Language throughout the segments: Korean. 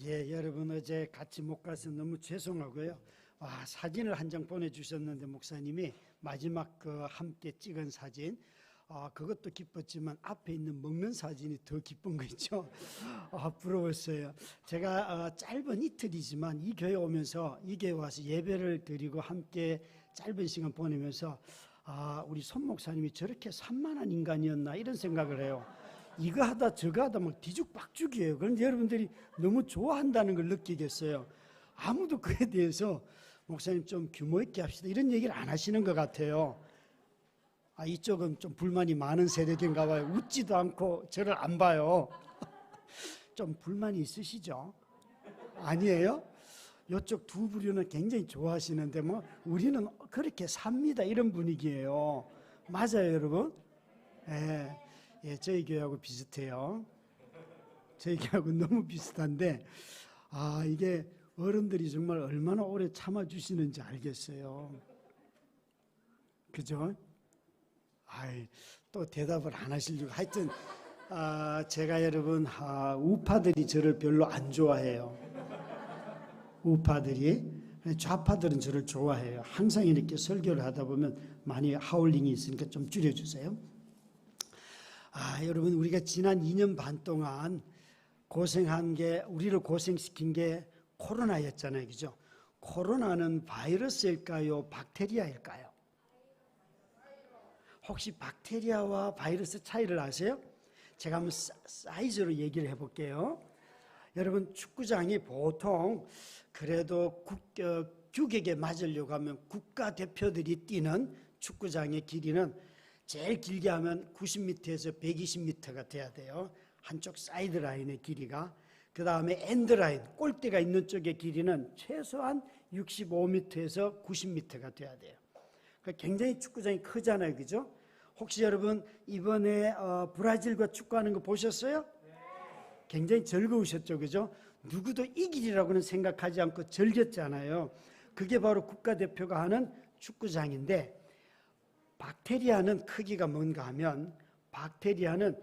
예, 여러분 어제 같이 못 가서 너무 죄송하고요. 사진을 한 장 보내주셨는데 목사님이 마지막 함께 찍은 사진, 그것도 기뻤지만 앞에 있는 먹는 사진이 더 기쁜 거 있죠. 부러웠어요. 제가 짧은 이틀이지만 이 교회 오면서 이 교회 와서 예배를 드리고 함께 짧은 시간 보내면서 우리 손 목사님이 저렇게 산만한 인간이었나 이런 생각을 해요. 이거 하다 저거 하다 막 뒤죽박죽이에요. 그런데 여러분들이 너무 좋아한다는 걸 느끼겠어요. 아무도 그에 대해서 목사님 좀 규모 있게 합시다 이런 얘기를 안 하시는 것 같아요. 이쪽은 좀 불만이 많은 세력인가 봐요. 웃지도 않고 저를 안 봐요. 좀 불만이 있으시죠? 아니에요? 이쪽 두 부류는 굉장히 좋아하시는데 뭐 우리는 그렇게 삽니다 이런 분위기예요. 맞아요, 여러분? 예, 저희 교회하고 비슷해요. 저희 교회하고 너무 비슷한데 이게 어른들이 정말 얼마나 오래 참아주시는지 알겠어요. 그죠? 또 대답을 안 하시려고. 하여튼 제가 여러분 우파들이 저를 별로 안 좋아해요. 우파들이. 좌파들은 저를 좋아해요. 항상 이렇게 설교를 하다 보면 많이 하울링이 있으니까 좀 줄여주세요. 여러분 우리가 지난 2년 반 동안 고생한 게, 우리를 고생시킨 게 코로나였잖아요. 그죠? 코로나는 바이러스일까요? 박테리아일까요? 혹시 박테리아와 바이러스 차이를 아세요? 제가 한번 사이즈로 얘기를 해볼게요. 여러분 축구장이 보통 그래도 규격에 맞으려고 하면 국가대표들이 뛰는 축구장의 길이는 제일 길게 하면 90m에서 120m가 돼야 돼요. 한쪽 사이드 라인의 길이가. 그 다음에 엔드라인, 골대가 있는 쪽의 길이는 최소한 65m에서 90m가 돼야 돼요. 그러니까 굉장히 축구장이 크잖아요. 그죠? 혹시 여러분 이번에 브라질과 축구하는 거 보셨어요? 굉장히 즐거우셨죠. 그죠? 누구도 이기리라고는 생각하지 않고 즐겼잖아요. 그게 바로 국가대표가 하는 축구장인데, 박테리아는 크기가 뭔가 하면, 박테리아는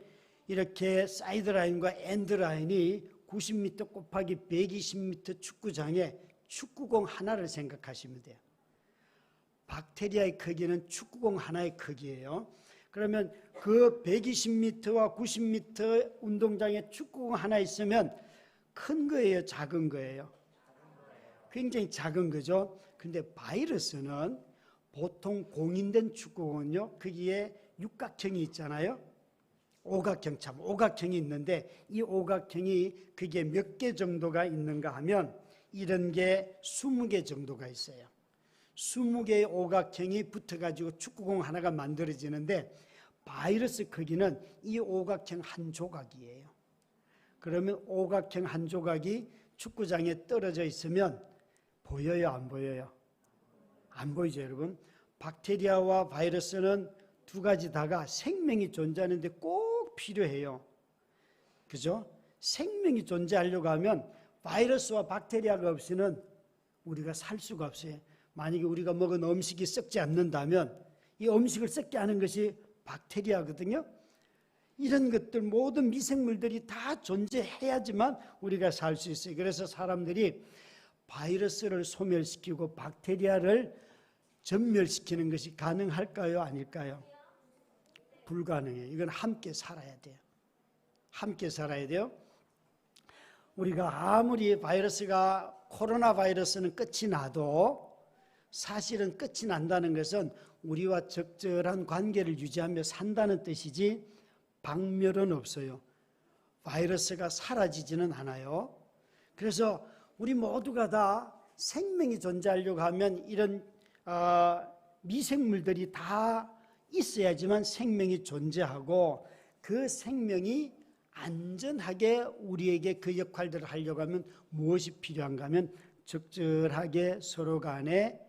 이렇게 사이드라인과 엔드라인이 90m 곱하기 120m 축구장에 축구공 하나를 생각하시면 돼요. 박테리아의 크기는 축구공 하나의 크기예요. 그러면 그 120m와 90m 운동장에 축구공 하나 있으면 큰 거예요, 작은 거예요? 굉장히 작은 거죠. 근데 바이러스는 보통 공인된 축구공은요, 거기에 육각형이 있잖아요. 오각형이 있는데 이 오각형이 그게 몇 개 정도가 있는가 하면 이런 게 20개 정도가 있어요. 20개의 오각형이 붙어가지고 축구공 하나가 만들어지는데, 바이러스 크기는 이 오각형 한 조각이에요. 그러면 오각형 한 조각이 축구장에 떨어져 있으면 보여요, 안 보여요? 안 보이죠, 여러분? 박테리아와 바이러스는 두 가지 다가 생명이 존재하는데 꼭 필요해요. 그죠? 생명이 존재하려고 하면 바이러스와 박테리아가 없이는 우리가 살 수가 없어요. 만약에 우리가 먹은 음식이 썩지 않는다면 이 음식을 썩게 하는 것이 박테리아거든요. 이런 것들 모든 미생물들이 다 존재해야지만 우리가 살 수 있어요. 그래서 사람들이 바이러스를 소멸시키고 박테리아를 전멸시키는 것이 가능할까요? 아닐까요? 불가능해요. 이건 함께 살아야 돼요. 함께 살아야 돼요. 우리가 아무리 코로나 바이러스는 끝이 나도 사실은 끝이 난다는 것은 우리와 적절한 관계를 유지하며 산다는 뜻이지 박멸은 없어요. 바이러스가 사라지지는 않아요. 그래서 우리 모두가 다 생명이 존재하려고 하면 이런 미생물들이 다 있어야지만 생명이 존재하고, 그 생명이 안전하게 우리에게 그 역할들을 하려고 하면 무엇이 필요한가 하면 적절하게 서로 간에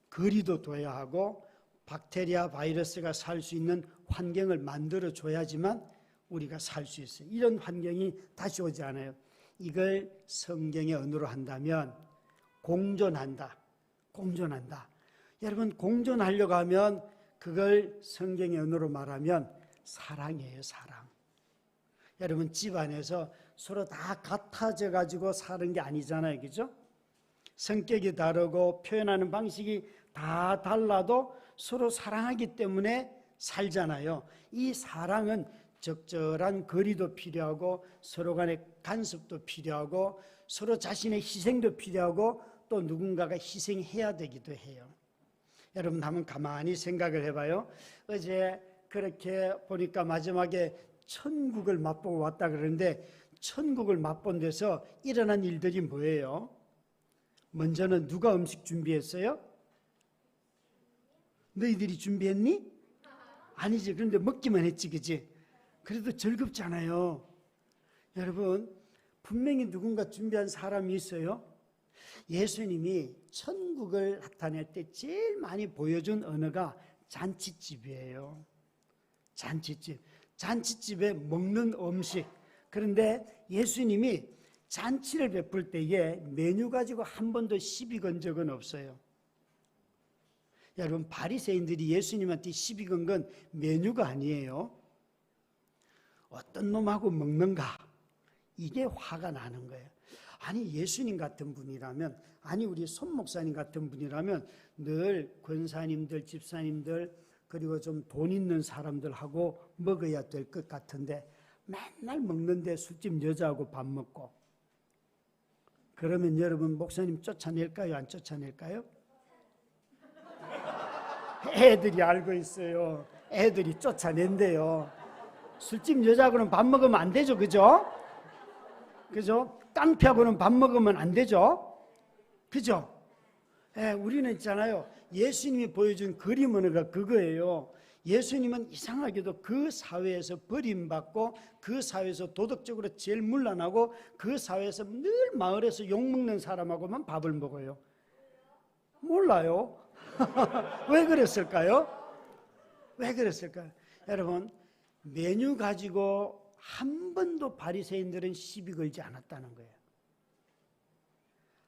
거리도 둬야 하고 박테리아, 바이러스가 살 수 있는 환경을 만들어줘야지만 우리가 살 수 있어요. 이런 환경이 다시 오지 않아요. 이걸 성경의 언어로 한다면 공존한다. 여러분, 공존하려고 하면 그걸 성경의 언어로 말하면 사랑이에요, 사랑. 여러분 집안에서 서로 다 같아져 가지고 사는 게 아니잖아요. 그죠? 성격이 다르고 표현하는 방식이 다 달라도 서로 사랑하기 때문에 살잖아요. 이 사랑은 적절한 거리도 필요하고 서로 간의 간섭도 필요하고 서로 자신의 희생도 필요하고 또 누군가가 희생해야 되기도 해요. 여러분 한번 가만히 생각을 해봐요. 어제 그렇게 보니까 마지막에 천국을 맛보고 왔다 그러는데 천국을 맛본 데서 일어난 일들이 뭐예요? 먼저는 누가 음식 준비했어요? 너희들이 준비했니? 아니지. 그런데 먹기만 했지, 그지? 그래도 즐겁잖아요. 여러분, 분명히 누군가 준비한 사람이 있어요. 예수님이 천국을 나타낼 때 제일 많이 보여준 언어가 잔치집이에요. 잔치집. 잔치집에 먹는 음식. 그런데 예수님이 잔치를 베풀 때에 메뉴 가지고 한 번도 시비 건 적은 없어요. 여러분, 바리새인들이 예수님한테 시비 건 건 메뉴가 아니에요. 어떤 놈하고 먹는가? 이게 화가 나는 거예요. 아니, 예수님 같은 분이라면, 아니 우리 손 목사님 같은 분이라면 늘 권사님들, 집사님들, 그리고 좀 돈 있는 사람들하고 먹어야 될 것 같은데 맨날 먹는데 술집 여자하고 밥 먹고, 그러면 여러분 목사님 쫓아낼까요? 안 쫓아낼까요? 애들이 알고 있어요. 애들이 쫓아낸대요. 술집 여자하고는 밥 먹으면 안 되죠. 그죠? 그죠? 깡패하고는 밥 먹으면 안 되죠. 그죠? 예, 우리는 있잖아요. 예수님이 보여준 그림 언어가 그거예요. 예수님은 이상하게도 그 사회에서 버림받고 그 사회에서 도덕적으로 제일 문란하고 그 사회에서 늘 마을에서 욕먹는 사람하고만 밥을 먹어요. 몰라요. 왜 그랬을까요? 왜 그랬을까요? 여러분, 메뉴 가지고 한 번도 바리새인들은 시비 걸지 않았다는 거예요.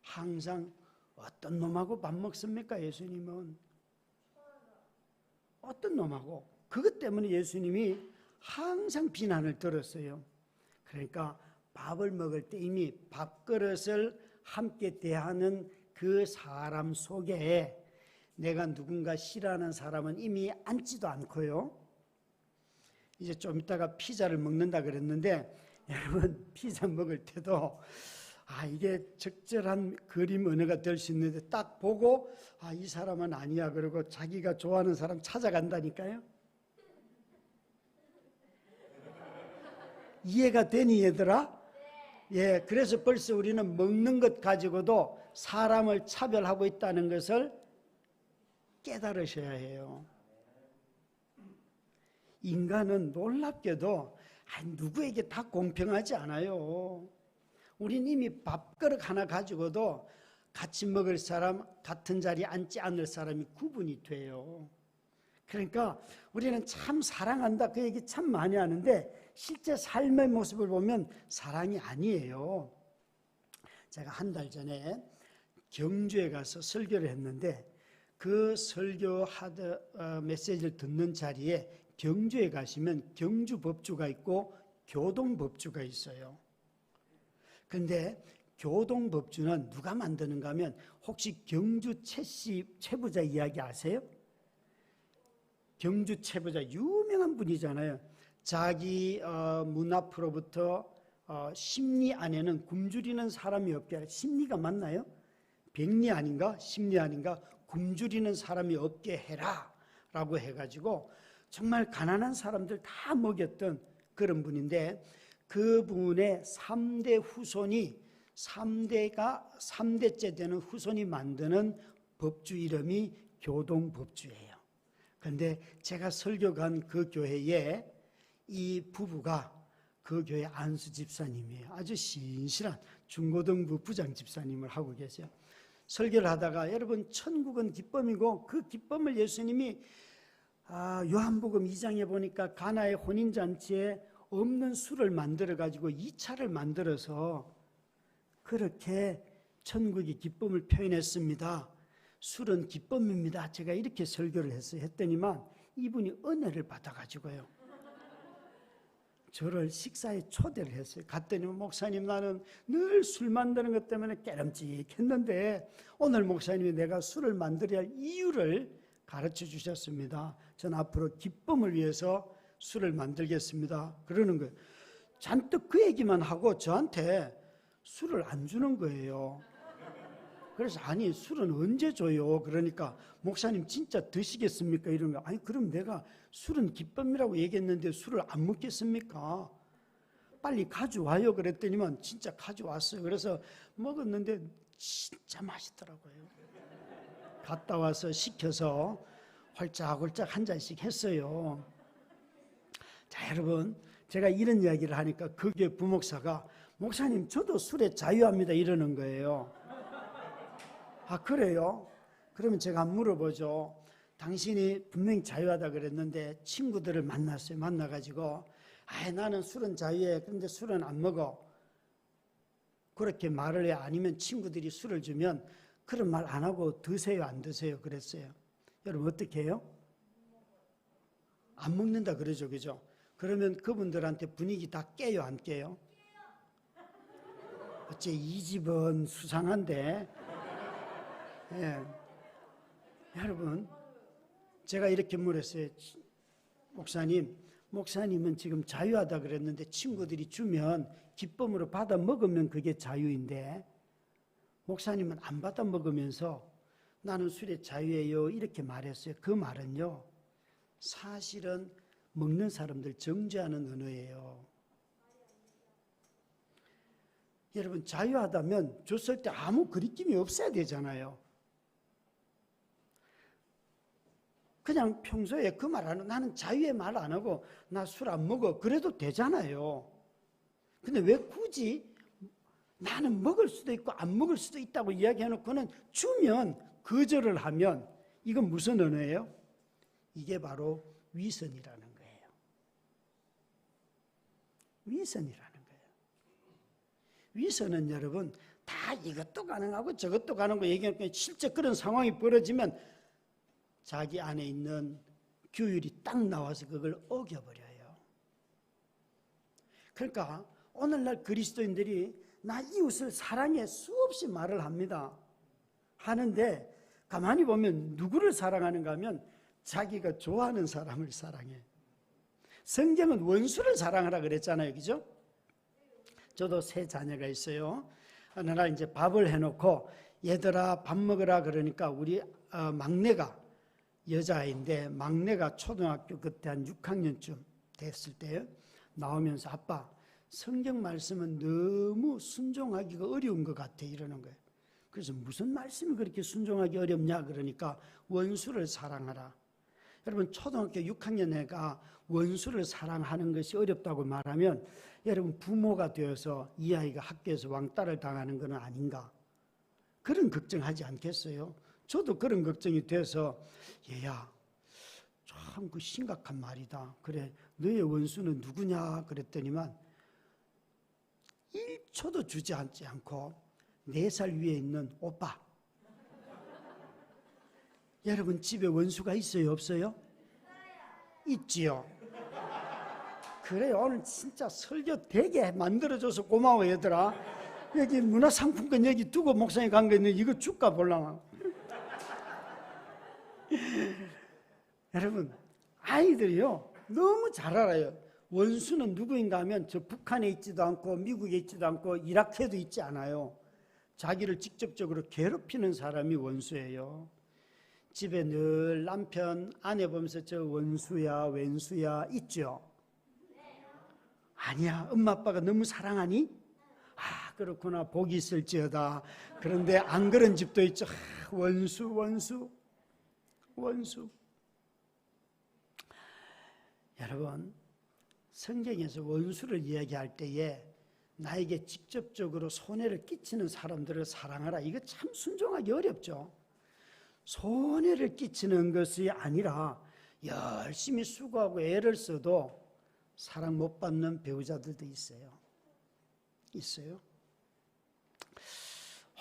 항상 어떤 놈하고 밥 먹습니까? 예수님은 어떤 놈하고. 그것 때문에 예수님이 항상 비난을 들었어요. 그러니까 밥을 먹을 때 이미 밥그릇을 함께 대하는 그 사람 속에 내가 누군가 싫어하는 사람은 이미 앉지도 않고요. 이제 좀 이따가 피자를 먹는다 그랬는데, 여러분 피자 먹을 때도 이게 적절한 그림 언어가 될 수 있는데 딱 보고 이 사람은 아니야 그러고 자기가 좋아하는 사람 찾아간다니까요. 이해가 되니 얘들아? 예, 그래서 벌써 우리는 먹는 것 가지고도 사람을 차별하고 있다는 것을 깨달으셔야 해요. 인간은 놀랍게도 누구에게 다 공평하지 않아요. 우린 이미 밥그릇 하나 가지고도 같이 먹을 사람, 같은 자리에 앉지 않을 사람이 구분이 돼요. 그러니까 우리는 참 사랑한다 그 얘기 참 많이 하는데 실제 삶의 모습을 보면 사랑이 아니에요. 제가 한 달 전에 경주에 가서 설교를 했는데 그 설교 메시지를 듣는 자리에 경주에 가시면 경주 법주가 있고 교동 법주가 있어요. 그런데 교동 법주는 누가 만드는가 하면 혹시 경주 최씨 최부자 이야기 아세요? 경주 최부자 유명한 분이잖아요. 자기 문 앞으로부터 십리 안에는 굶주리는 사람이 없게 하라. 십리가 맞나요? 백리 아닌가? 십리 아닌가? 굶주리는 사람이 없게 해라 라고 해가지고 정말 가난한 사람들 다 먹였던 그런 분인데, 그분의 3대 후손이 3대째 되는 후손이 만드는 법주 이름이 교동법주예요. 그런데 제가 설교 간 그 교회에 이 부부가 그 교회 안수 집사님이에요. 아주 신실한 중고등부 부장 집사님을 하고 계세요. 설교를 하다가 여러분 천국은 기쁨이고 그 기쁨을 예수님이 요한복음 2장에 보니까 가나의 혼인잔치에 없는 술을 만들어 가지고 2차를 만들어서 그렇게 천국의 기쁨을 표현했습니다. 술은 기쁨입니다. 제가 이렇게 설교를 했어요. 했더니만 이분이 은혜를 받아가지고요. 저를 식사에 초대를 했어요. 갔더니 목사님, 나는 늘 술 만드는 것 때문에 깨름직했는데 오늘 목사님이 내가 술을 만들어야 할 이유를 가르쳐 주셨습니다. 전 앞으로 기쁨을 위해서 술을 만들겠습니다. 그러는 거예요. 잔뜩 그 얘기만 하고 저한테 술을 안 주는 거예요. 그래서 아니, 술은 언제 줘요? 그러니까 목사님 진짜 드시겠습니까? 이런 거. 아니, 그럼 내가 술은 기쁨이라고 얘기했는데 술을 안 먹겠습니까? 빨리 가져와요. 그랬더니만 진짜 가져왔어요. 그래서 먹었는데 진짜 맛있더라고요. 갔다 와서 시켜서 홀짝홀짝 한 잔씩 했어요. 자, 여러분, 제가 이런 이야기를 하니까 그게 부목사가 목사님, 저도 술에 자유합니다 이러는 거예요. 아, 그래요? 그러면 제가 물어보죠. 당신이 분명히 자유하다 그랬는데 친구들을 만났어요. 만나가지고 나는 술은 자유해. 그런데 술은 안 먹어. 그렇게 말을 해. 아니면 친구들이 술을 주면 그런 말 안 하고 드세요, 안 드세요? 그랬어요. 여러분 어떻게 해요? 안 먹는다 그러죠, 그죠? 그러면 그분들한테 분위기 다 깨요, 안 깨요? 어째 이 집은 수상한데. 예. 여러분, 제가 이렇게 물었어요. 목사님은 지금 자유하다 그랬는데 친구들이 주면 기쁨으로 받아 먹으면 그게 자유인데 목사님은 안 받아 먹으면서 나는 술에 자유해요 이렇게 말했어요. 그 말은요, 사실은 먹는 사람들 정죄하는 언어예요. 여러분, 자유하다면 줬을 때 아무 거리낌이 없어야 되잖아요. 그냥 평소에 그 말 안 하고 나는 자유의 말 안 하고 나 술 안 먹어 그래도 되잖아요. 근데 왜 굳이 나는 먹을 수도 있고 안 먹을 수도 있다고 이야기해놓고는 주면 거절을 하면 이건 무슨 언어예요? 이게 바로 위선이라는 거예요. 위선이라는 거예요. 위선은 여러분 다 이것도 가능하고 저것도 가능하고 얘기하니까 실제 그런 상황이 벌어지면 자기 안에 있는 규율이 딱 나와서 그걸 어겨버려요. 그러니까 오늘날 그리스도인들이 나 이웃을 사랑해 수없이 말을 합니다. 하는데 가만히 보면 누구를 사랑하는가 하면 자기가 좋아하는 사람을 사랑해. 성경은 원수를 사랑하라 그랬잖아요. 그죠? 저도 세 자녀가 있어요. 어느 날 이제 밥을 해놓고 얘들아 밥 먹으라 그러니까 우리 막내가 여자아이인데 막내가 초등학교 그때 한 6학년쯤 됐을 때 나오면서 아빠 성경 말씀은 너무 순종하기가 어려운 것 같아 이러는 거예요. 그래서 무슨 말씀이 그렇게 순종하기 어렵냐 그러니까 원수를 사랑하라. 여러분 초등학교 6학년 애가 원수를 사랑하는 것이 어렵다고 말하면 여러분 부모가 되어서 이 아이가 학교에서 왕따를 당하는 건 아닌가 그런 걱정하지 않겠어요? 저도 그런 걱정이 돼서 얘야 참 그 심각한 말이다. 그래 너의 원수는 누구냐 그랬더니만 1초도 주지 않고 4살 위에 있는 오빠. 여러분 집에 원수가 있어요 없어요? 있지요. 그래 오늘 진짜 설교 되게 만들어줘서 고마워 얘들아. 여기 문화상품권 여기 두고 목사님 간 거 있는데 이거 줄까 볼라나. 여러분 아이들이요 너무 잘 알아요. 원수는 누구인가 하면 저 북한에 있지도 않고 미국에 있지도 않고 이라크에도 있지 않아요. 자기를 직접적으로 괴롭히는 사람이 원수예요. 집에 늘 남편 아내 보면서 저 원수야 왼수야 있죠. 아니야 엄마 아빠가 너무 사랑하니? 아 그렇구나 복이 있을지어다. 그런데 안 그런 집도 있죠. 원수 여러분 성경에서 원수를 이야기할 때에 나에게 직접적으로 손해를 끼치는 사람들을 사랑하라. 이거 참 순종하기 어렵죠. 손해를 끼치는 것이 아니라 열심히 수고하고 애를 써도 사랑 못 받는 배우자들도 있어요.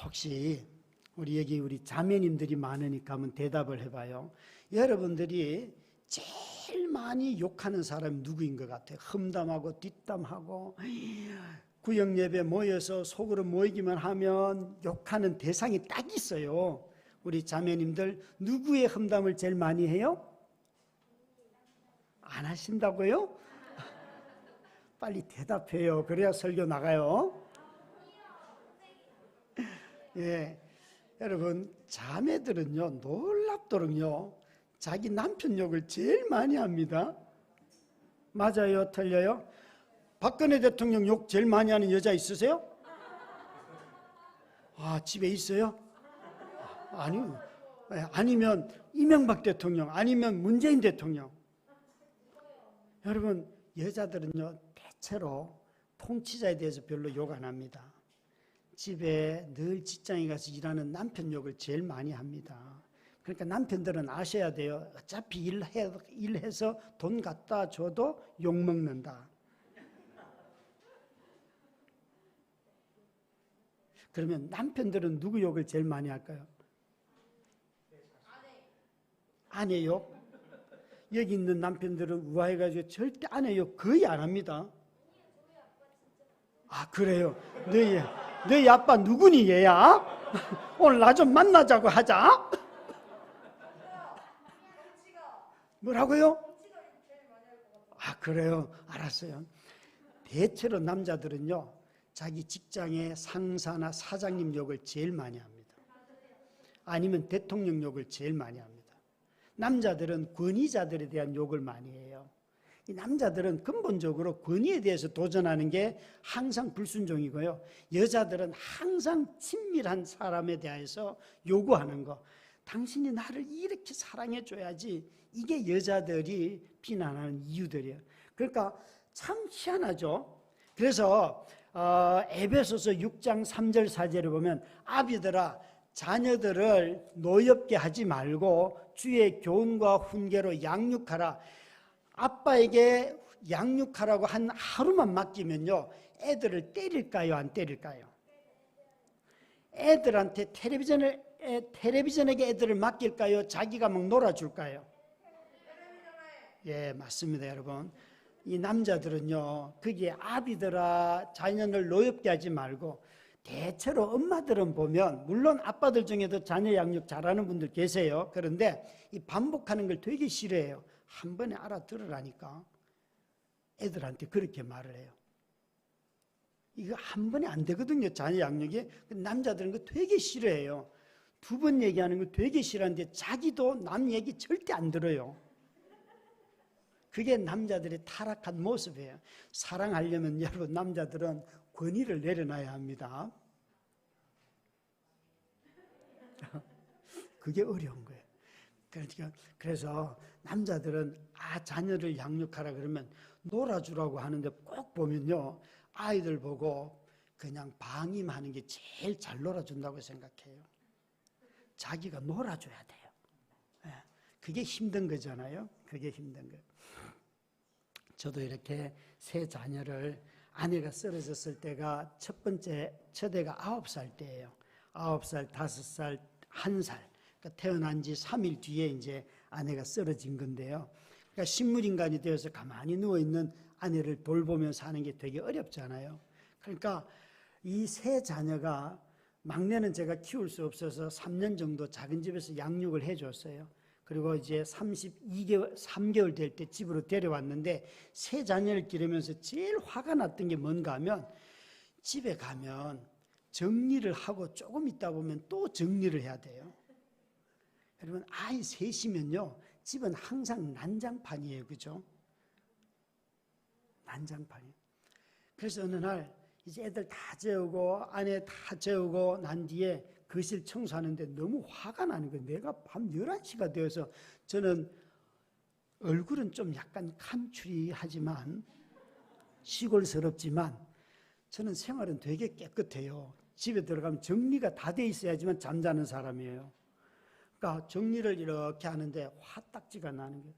혹시 우리 자매님들이 많으니까 한번 대답을 해봐요. 여러분들이 제일 많이 욕하는 사람이 누구인 것 같아요? 험담하고 뒷담하고 구역 예배 모여서 속으로 모이기만 하면 욕하는 대상이 딱 있어요. 우리 자매님들 누구의 험담을 제일 많이 해요? 안 하신다고요? 빨리 대답해요. 그래야 설교 나가요. 예, 여러분 자매들은요 놀랍도록요 자기 남편 욕을 제일 많이 합니다. 맞아요, 틀려요? 박근혜 대통령 욕 제일 많이 하는 여자 있으세요? 아, 집에 있어요? 아니요. 아니면 이명박 대통령, 아니면 문재인 대통령. 여러분 여자들은요 대체로 통치자에 대해서 별로 욕 안 합니다. 집에 늘 직장에 가서 일하는 남편 욕을 제일 많이 합니다. 그러니까 남편들은 아셔야 돼요. 어차피 일해서 돈 갖다 줘도 욕먹는다. 그러면 남편들은 누구 욕을 제일 많이 할까요? 아내 욕. 여기 있는 남편들은 우아해가지고 절대 아내 욕 거의 안 합니다. 아, 그래요? 너희 아빠 누구니 얘야? 오늘 나 좀 만나자고 하자. 뭐라고요? 아, 그래요? 알았어요. 대체로 남자들은요 자기 직장의 상사나 사장님 욕을 제일 많이 합니다. 아니면 대통령 욕을 제일 많이 합니다. 남자들은 권위자들에 대한 욕을 많이 해요. 이 남자들은 근본적으로 권위에 대해서 도전하는 게 항상 불순종이고요. 여자들은 항상 친밀한 사람에 대해서 요구하는 거. 당신이 나를 이렇게 사랑해줘야지. 이게 여자들이 비난하는 이유들이에요. 그러니까 참 희한하죠. 그래서 에베소서 6장 3절 4절을 보면 아비들아 자녀들을 노엽게 하지 말고 주의 교훈과 훈계로 양육하라. 아빠에게 양육하라고 한 하루만 맡기면요 애들을 때릴까요 안 때릴까요? 애들한테 텔레비전에게 애들을 맡길까요? 자기가 막 놀아줄까요? 예, 맞습니다, 여러분. 이 남자들은요 그게 아비들아 자녀를 노엽게 하지 말고, 대체로 엄마들은 보면 물론 아빠들 중에도 자녀 양육 잘하는 분들 계세요. 그런데 이 반복하는 걸 되게 싫어해요. 한 번에 알아들으라니까 애들한테 그렇게 말을 해요. 이거 한 번에 안 되거든요, 자녀 양육이. 남자들은 그거 되게 싫어해요. 두 번 얘기하는 거 되게 싫어하는데 자기도 남 얘기 절대 안 들어요. 그게 남자들의 타락한 모습이에요. 사랑하려면 여러분 남자들은 권위를 내려놔야 합니다. 그게 어려운 거예요. 그래서 남자들은 자녀를 양육하라 그러면 놀아주라고 하는데 꼭 보면요 아이들 보고 그냥 방임하는 게 제일 잘 놀아준다고 생각해요. 자기가 놀아줘야 돼요. 그게 힘든 거잖아요. 그게 힘든 거예요. 저도 이렇게 세 자녀를, 아내가 쓰러졌을 때가 첫 애가 9살 때예요. 9살, 5살, 1살. 그러니까 태어난 지 3일 뒤에 이제 아내가 쓰러진 건데요. 그러니까 식물인간이 되어서 가만히 누워있는 아내를 돌보면서 하는 게 되게 어렵잖아요. 그러니까 이 세 자녀가, 막내는 제가 키울 수 없어서 3년 정도 작은 집에서 양육을 해줬어요. 그리고 이제 3개월 될 때 집으로 데려왔는데 세 자녀를 기르면서 제일 화가 났던 게 뭔가 하면 집에 가면 정리를 하고 조금 있다 보면 또 정리를 해야 돼요. 여러분 아이 셋이면요 집은 항상 난장판이에요. 그죠? 난장판이에요. 그래서 어느 날 이제 애들 다 재우고 아내 다 재우고 난 뒤에 거실 청소하는데 너무 화가 나는 거예요. 내가 밤 11시가 되어서, 저는 얼굴은 좀 약간 감추리하지만 시골스럽지만 저는 생활은 되게 깨끗해요. 집에 들어가면 정리가 다 돼 있어야지만 잠자는 사람이에요. 그러니까 정리를 이렇게 하는데 화딱지가 나는 거예요.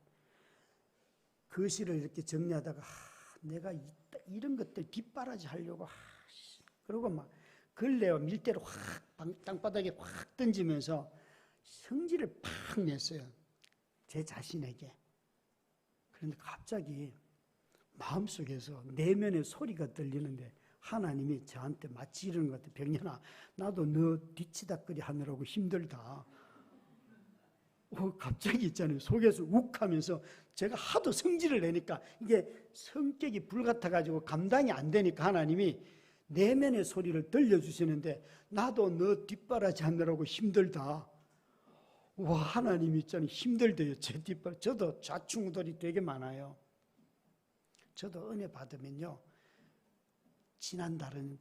거실을 이렇게 정리하다가 내가 이런 것들 뒷바라지 하려고 그러고 막 걸레와 밀대로 확 땅바닥에 확 던지면서 성질을 팍 냈어요. 제 자신에게. 그런데 갑자기 마음속에서 내면의 소리가 들리는데 하나님이 저한테 마치 이러는 것 같아요. 병년아, 나도 너 뒤치다거리 하느라고 힘들다. 갑자기 있잖아요. 속에서 욱하면서 제가 하도 성질을 내니까 이게 성격이 불같아가지고 감당이 안 되니까 하나님이 내면의 소리를 들려주시는데 나도 너 뒷바라지 하느라고 힘들다. 와, 하나님이 있잖아요. 힘들대요. 제 뒷바라지. 저도 좌충우돌이 되게 많아요. 저도 은혜 받으면요. 지난달은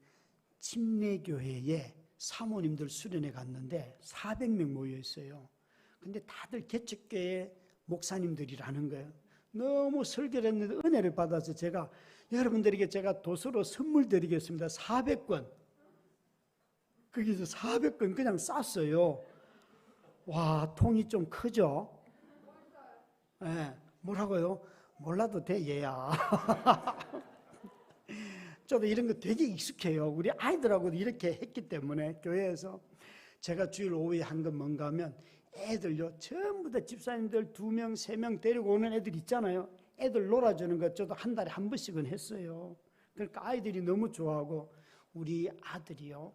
침례교회에 사모님들 수련회 갔는데 400명 모여 있어요. 근데 다들 개척교회 목사님들이라는 거예요. 너무 설교를 했는데 은혜를 받아서 제가 여러분들에게 제가 도서로 선물 드리겠습니다. 400권. 거기서 400권 그냥 쌌어요. 와, 통이 좀 크죠? 네, 뭐라고요? 몰라도 돼, 얘야. 저도 이런 거 되게 익숙해요. 우리 아이들하고도 이렇게 했기 때문에 교회에서 제가 주일 오후에 한 건 뭔가 하면 애들요, 전부 다 집사님들 2명, 3명 데리고 오는 애들 있잖아요. 애들 놀아주는 거 저도 한 달에 한 번씩은 했어요. 그러니까 아이들이 너무 좋아하고 우리 아들이요,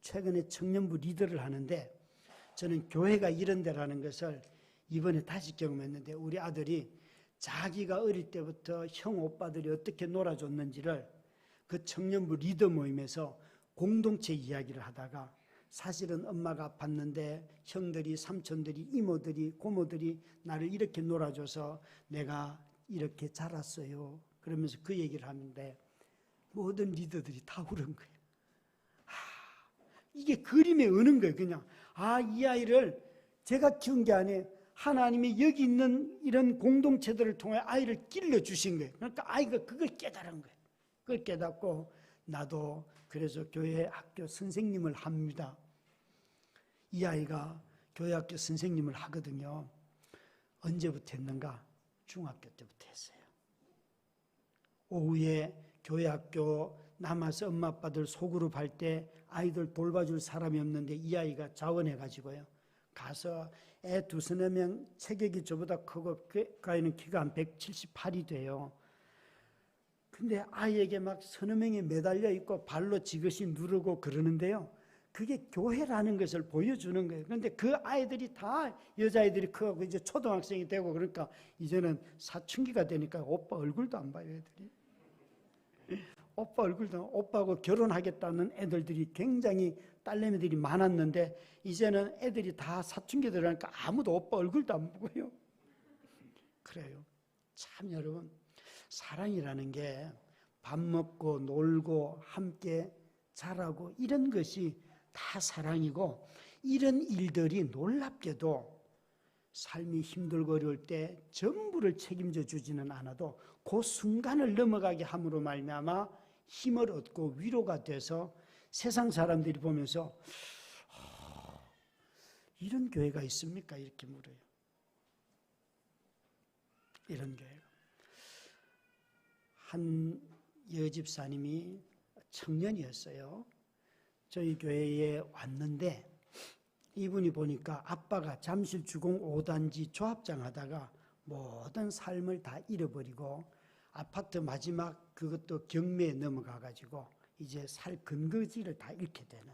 최근에 청년부 리더를 하는데 저는 교회가 이런 데라는 것을 이번에 다시 경험했는데 우리 아들이 자기가 어릴 때부터 형 오빠들이 어떻게 놀아줬는지를 그 청년부 리더 모임에서 공동체 이야기를 하다가 사실은 엄마가 아팠는데 형들이, 삼촌들이, 이모들이, 고모들이 나를 이렇게 놀아줘서 내가 이렇게 자랐어요. 그러면서 그 얘기를 하는데 모든 리더들이 다 울은 거예요. 이게 그림에 어는 거예요. 그냥 이 아이를 제가 키운 게 아니에요. 하나님이 여기 있는 이런 공동체들을 통해 아이를 길러주신 거예요. 그러니까 아이가 그걸 깨달은 거예요. 그걸 깨닫고 나도 그래서 교회 학교 선생님을 합니다. 이 아이가 교회 학교 선생님을 하거든요. 언제부터 했는가? 중학교 때부터 했어요. 오후에 교회 학교 남아서 엄마 아빠들 소그룹 할 때 아이들 돌봐줄 사람이 없는데 이 아이가 자원해가지고요. 가서 애 2~3명 체격이 저보다 크고 그 아이는 키가 한 178이 돼요. 근데 아이에게 막 서너 명이 매달려 있고 발로 지그시 누르고 그러는데요. 그게 교회라는 것을 보여주는 거예요. 그런데 그 아이들이 다 여자아이들이 크고 이제 초등학생이 되고 그러니까 이제는 사춘기가 되니까 오빠 얼굴도 안 봐요, 애들이. 오빠 얼굴도, 오빠하고 결혼하겠다는 애들이 굉장히 딸내미들이 많았는데 이제는 애들이 다 사춘기 들어가니까 아무도 오빠 얼굴도 안 보고요. 그래요. 참 여러분, 사랑이라는 게 밥 먹고 놀고 함께 자라고 이런 것이 다 사랑이고 이런 일들이 놀랍게도 삶이 힘들고 어려울 때 전부를 책임져 주지는 않아도 그 순간을 넘어가게 함으로 말미암아 힘을 얻고 위로가 돼서 세상 사람들이 보면서 이런 교회가 있습니까? 이렇게 물어요. 이런 교회가. 한 여집사님이 청년이었어요. 저희 교회에 왔는데 이분이 보니까 아빠가 잠실주공 5단지 조합장 하다가 모든 삶을 다 잃어버리고 아파트 마지막 그것도 경매에 넘어가가지고 이제 살 근거지를 다 잃게 되는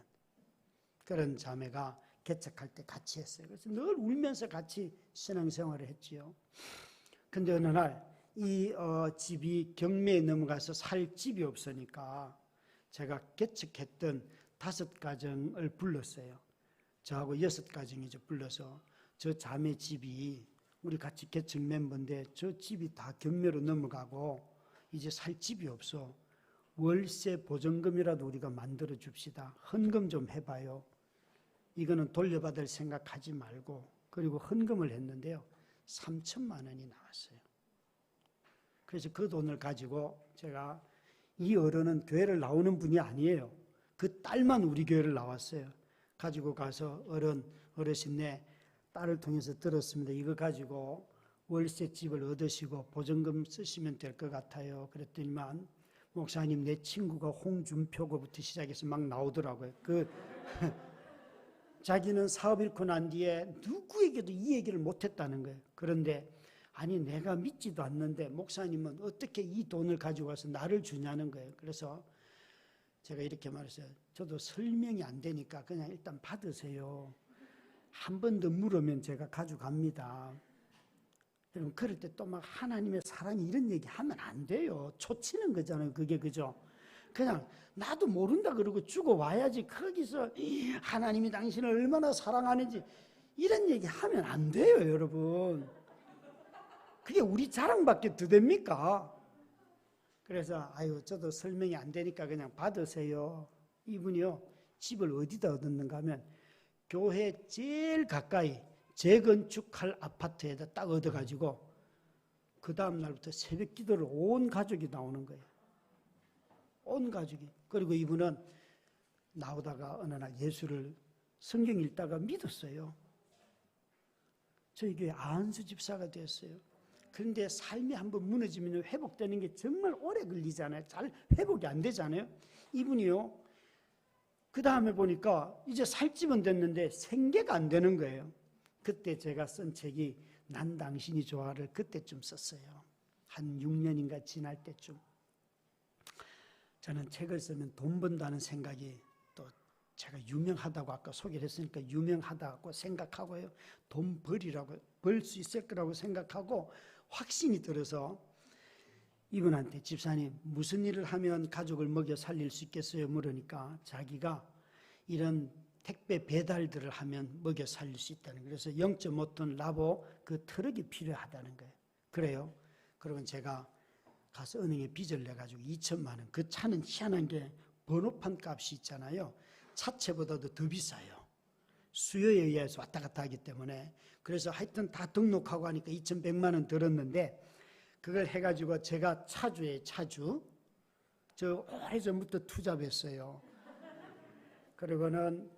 그런 자매가 개척할 때 같이 했어요. 그래서 늘 울면서 같이 신앙생활을 했지요. 근데 어느 날 이 집이 경매에 넘어가서 살 집이 없으니까 제가 개척했던 5가정을 불렀어요. 저하고 6가정이 이제 불러서 저 자매 집이 우리 같이 개척 멤버인데 저 집이 다 경매로 넘어가고 이제 살 집이 없어. 월세 보증금이라도 우리가 만들어 줍시다. 헌금 좀 해봐요. 이거는 돌려받을 생각하지 말고. 그리고 헌금을 했는데요. 3천만 원이 나왔어요. 그래서 그 돈을 가지고 제가 이 어른은 교회를 나오는 분이 아니에요. 그 딸만 우리 교회를 나왔어요. 가지고 가서 어르신네 딸을 통해서 들었습니다. 이거 가지고 월세 집을 얻으시고 보증금 쓰시면 될 것 같아요. 그랬더니만 목사님 내 친구가 홍준표고부터 시작해서 막 나오더라고요. 자기는 사업 잃고 난 뒤에 누구에게도 이 얘기를 못했다는 거예요. 그런데 아니 내가 믿지도 않는데 목사님은 어떻게 이 돈을 가지고 와서 나를 주냐는 거예요. 그래서 제가 이렇게 말했어요. 저도 설명이 안 되니까 그냥 일단 받으세요. 한 번 더 물으면 제가 가져갑니다. 여러분 그럴 때 또 막 하나님의 사랑이 이런 얘기 하면 안 돼요. 초치는 거잖아요. 그게 그죠? 그냥 나도 모른다 그러고 주고 와야지. 거기서 하나님이 당신을 얼마나 사랑하는지 이런 얘기 하면 안 돼요, 여러분. 그게 우리 자랑밖에 더 됩니까? 그래서 아유 저도 설명이 안 되니까 그냥 받으세요. 이분이요 집을 어디다 얻었는가 하면 교회 제일 가까이 재건축할 아파트에다 딱 얻어가지고 그 다음 날부터 새벽 기도를 온 가족이 나오는 거예요. 온 가족이. 그리고 이분은 나오다가 어느 날 예수를 성경 읽다가 믿었어요. 저희 교회 안수 집사가 됐어요. 그런데 삶이 한번 무너지면 회복되는 게 정말 오래 걸리잖아요. 잘 회복이 안 되잖아요. 이분이요. 그 다음에 보니까 이제 살 집은 됐는데 생계가 안 되는 거예요. 그때 제가 쓴 책이 난 당신이 좋아를 그때쯤 썼어요. 한 6년인가 지날 때쯤. 저는 책을 쓰면 돈 번다는 생각이 또 제가 유명하다고 아까 소개를 했으니까 유명하다고 생각하고요. 돈 벌 수 있을 거라고 생각하고 확신이 들어서 이분한테 집사님 무슨 일을 하면 가족을 먹여 살릴 수 있겠어요? 물으니까 자기가 이런 택배 배달들을 하면 먹여 살릴 수 있다는 거예요. 그래서 0.5톤 라보 그 트럭이 필요하다는 거예요. 그래요. 그러면 제가 가서 은행에 빚을 내가지고 2천만 원. 그 차는 희한한 게 번호판 값이 있잖아요. 차체보다도 더 비싸요. 수요에 의해서 왔다 갔다 하기 때문에. 그래서 하여튼 다 등록하고 하니까 2,100만 원 들었는데 그걸 해가지고 제가 차주에 차주. 저 오래전부터 투잡했어요. 그러고는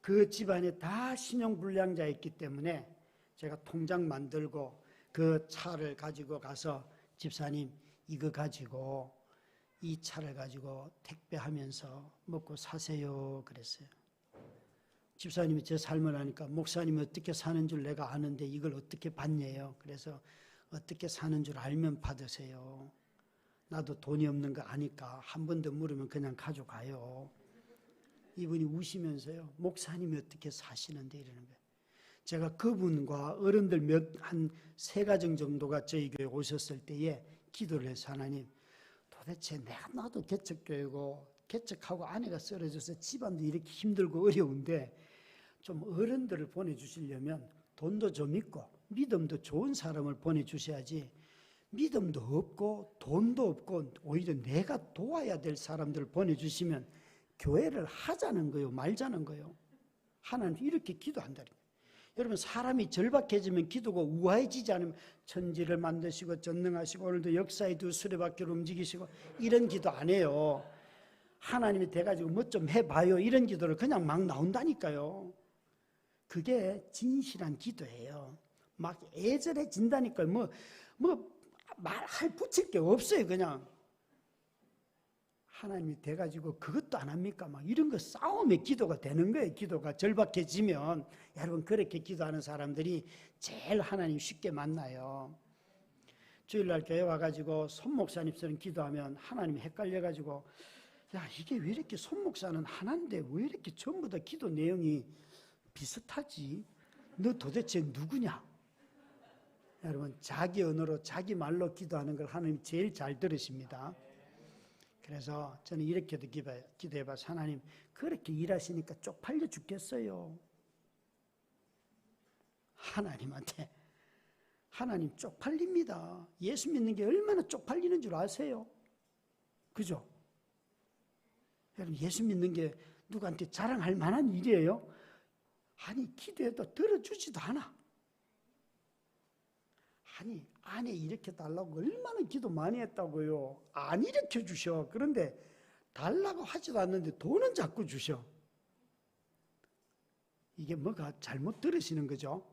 그 집안에 다 신용불량자였기 때문에 제가 통장 만들고 그 차를 가지고 가서 집사님 이거 가지고 이 차를 가지고 택배하면서 먹고 사세요 그랬어요. 집사님이 제 삶을 아니까 목사님이 어떻게 사는 줄 내가 아는데 이걸 어떻게 받냐요. 그래서 어떻게 사는 줄 알면 받으세요. 나도 돈이 없는 거 아니까 한 번 더 물으면 그냥 가져가요. 이분이 우시면서요. 목사님이 어떻게 사시는데 이러는 거예요. 제가 그분과 어른들 한 3가정 정도가 저희 교회에 오셨을 때에 기도를 해서 하나님 도대체 내가 나도 개척교회고 개척하고 아내가 쓰러져서 집안도 이렇게 힘들고 어려운데 좀 어른들을 보내주시려면 돈도 좀 있고 믿음도 좋은 사람을 보내주셔야지 믿음도 없고 돈도 없고 오히려 내가 도와야 될 사람들을 보내주시면 교회를 하자는 거요 말자는 거요. 하나님 이렇게 기도한다는 거예요. 여러분 사람이 절박해지면 기도가 우아해지지 않으면 천지를 만드시고 전능하시고 오늘도 역사의 두 수레바퀴를 움직이시고 이런 기도 안 해요. 하나님이 돼가지고 뭐 좀 해봐요 이런 기도를 그냥 막 나온다니까요. 그게 진실한 기도예요. 막 애절해진다니까요. 뭐 말할 붙일 게 없어요. 그냥 하나님이 돼가지고 그것도 안 합니까? 막 이런 거 싸움의 기도가 되는 거예요. 기도가 절박해지면 여러분 그렇게 기도하는 사람들이 제일 하나님 쉽게 만나요. 주일날 교회 와가지고 손 목사님처럼 기도하면 하나님이 헷갈려가지고 야 이게 왜 이렇게 손 목사는 하나인데 왜 이렇게 전부 다 기도 내용이 비슷하지? 너 도대체 누구냐? 여러분 자기 언어로 자기 말로 기도하는 걸 하나님이 제일 잘 들으십니다. 그래서 저는 이렇게도 기도해봐서 하나님 그렇게 일하시니까 쪽팔려 죽겠어요. 하나님한테 하나님 쪽팔립니다. 예수 믿는 게 얼마나 쪽팔리는 줄 아세요? 그죠? 여러분 예수 믿는 게 누구한테 자랑할 만한 일이에요? 아니 기도해도 들어주지도 않아. 아니 아내 일으켜 달라고 얼마나 기도 많이 했다고요. 안 일으켜 주셔. 그런데 달라고 하지도 않는데 돈은 자꾸 주셔. 이게 뭐가 잘못 들으시는 거죠?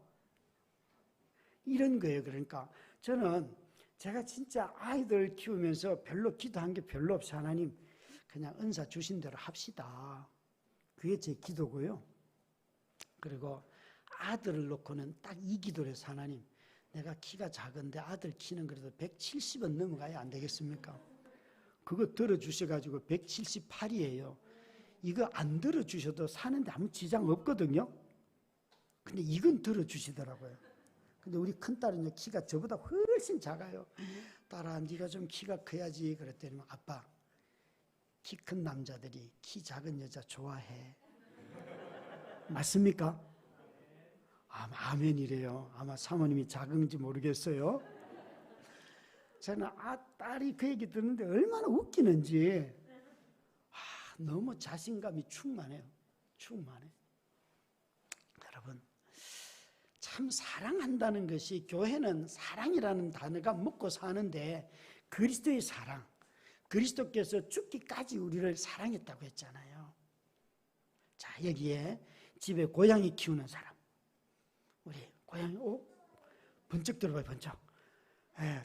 이런 거예요. 그러니까 저는 제가 진짜 아이들 키우면서 별로 기도한 게 별로 없어요. 하나님 그냥 은사 주신 대로 합시다. 그게 제 기도고요. 그리고 아들을 놓고는 딱 이 기도를 해서 하나님 내가 키가 작은데 아들 키는 그래도 170은 넘어가야 안 되겠습니까? 그거 들어주셔가지고 178이에요. 이거 안 들어주셔도 사는데 아무 지장 없거든요. 근데 이건 들어주시더라고요. 근데 우리 큰딸은 키가 저보다 훨씬 작아요. 딸아, 네가 좀 키가 커야지. 그랬더니 아빠, 키 큰 남자들이 키 작은 여자 좋아해. 맞습니까? 아멘이래요. 아마 사모님이 작은지 모르겠어요. 저는 딸이 그 얘기 듣는데 얼마나 웃기는지 너무 자신감이 충만해요. 충만해. 여러분, 참 사랑한다는 것이, 교회는 사랑이라는 단어가 먹고 사는데 그리스도의 사랑, 그리스도께서 죽기까지 우리를 사랑했다고 했잖아요. 자, 여기에 집에 고양이 키우는 사람, 우리 고양이 번쩍 들어봐요. 번쩍.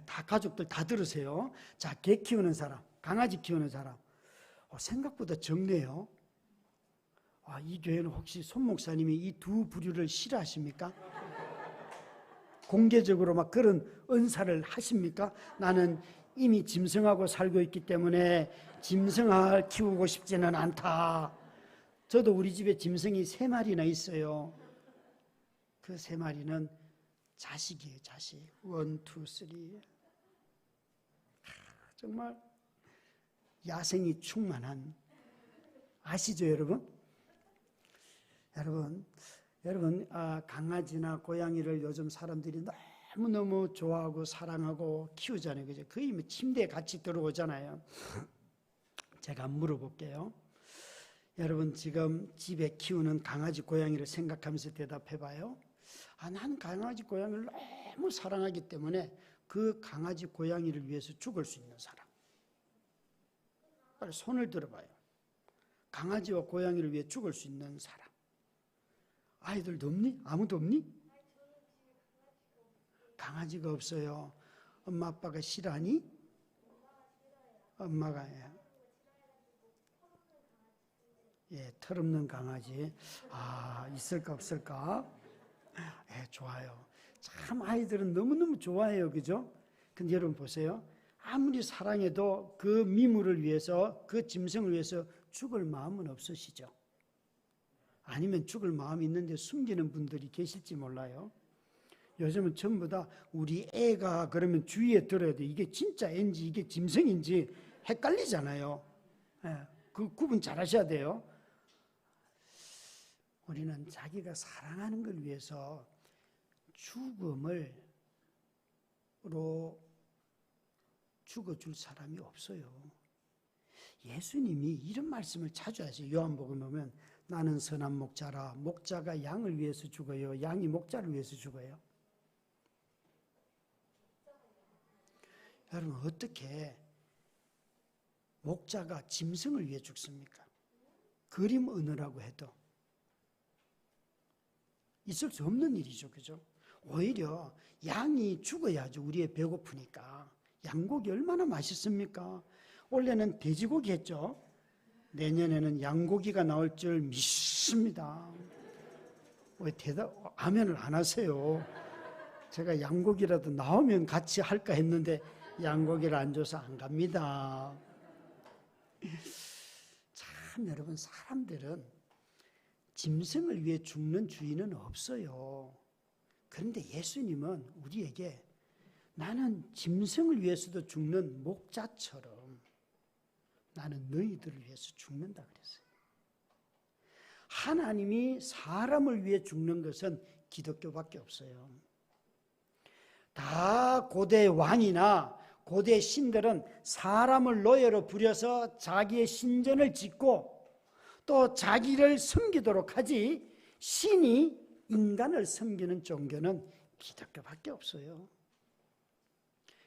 다 가족들 다 들으세요. 자, 개 키우는 사람, 강아지 키우는 사람, 생각보다 적네요. 이 교회는 혹시 손 목사님이 이 두 부류를 싫어하십니까? 공개적으로 막 그런 은사를 하십니까? 나는 이미 짐승하고 살고 있기 때문에 짐승을 키우고 싶지는 않다. 저도 우리 집에 짐승이 3마리나 있어요. 그 3마리는 자식이에요. 자식. 1, 2, 3. 정말 야생이 충만한, 아시죠 여러분? 여러분 강아지나 고양이를 요즘 사람들이 너무너무 좋아하고 사랑하고 키우잖아요. 그죠? 거의 뭐 침대에 같이 들어오잖아요. 제가 물어볼게요. 여러분 지금 집에 키우는 강아지 고양이를 생각하면서 대답해봐요. 난 강아지 고양이를 너무 사랑하기 때문에 그 강아지 고양이를 위해서 죽을 수 있는 사람. 빨리 손을 들어봐요. 강아지와 고양이를 위해 죽을 수 있는 사람. 아이들도 없니? 아무도 없니? 강아지가 없어요. 엄마 아빠가 싫어하니? 엄마가 털없는 강아지. 있을까 없을까? 좋아요. 참 아이들은 너무너무 좋아해요. 그죠? 근데 여러분 보세요. 아무리 사랑해도 그 미물을 위해서, 그 짐승을 위해서 죽을 마음은 없으시죠? 아니면 죽을 마음이 있는데 숨기는 분들이 계실지 몰라요. 요즘은 전부 다 우리 애가 그러면 주위에 들어야 돼. 이게 진짜 애인지 이게 짐승인지 헷갈리잖아요. 그 구분 잘 하셔야 돼요. 우리는 자기가 사랑하는 걸 위해서 죽음으로 죽어줄 사람이 없어요. 예수님이 이런 말씀을 자주 하세요. 요한복음 보면 나는 선한 목자라. 목자가 양을 위해서 죽어요. 양이 목자를 위해서 죽어요. 여러분 어떻게 목자가 짐승을 위해 죽습니까? 그림 은으라고 해도 있을 수 없는 일이죠. 그죠? 오히려 양이 죽어야죠. 우리의 배고프니까. 양고기 얼마나 맛있습니까? 원래는 돼지고기 했죠. 내년에는 양고기가 나올 줄 믿습니다. 왜 아멘을 안 하세요? 제가 양고기라도 나오면 같이 할까 했는데 양고기를 안 줘서 안 갑니다. 참 여러분, 사람들은 짐승을 위해 죽는 주의는 없어요. 그런데 예수님은 우리에게 나는 짐승을 위해서도 죽는 목자처럼 나는 너희들을 위해서 죽는다 그랬어요. 하나님이 사람을 위해 죽는 것은 기독교밖에 없어요. 다 고대 왕이나 고대 신들은 사람을 노예로 부려서 자기의 신전을 짓고 또 자기를 섬기도록 하지, 신이 인간을 섬기는 종교는 기독교밖에 없어요.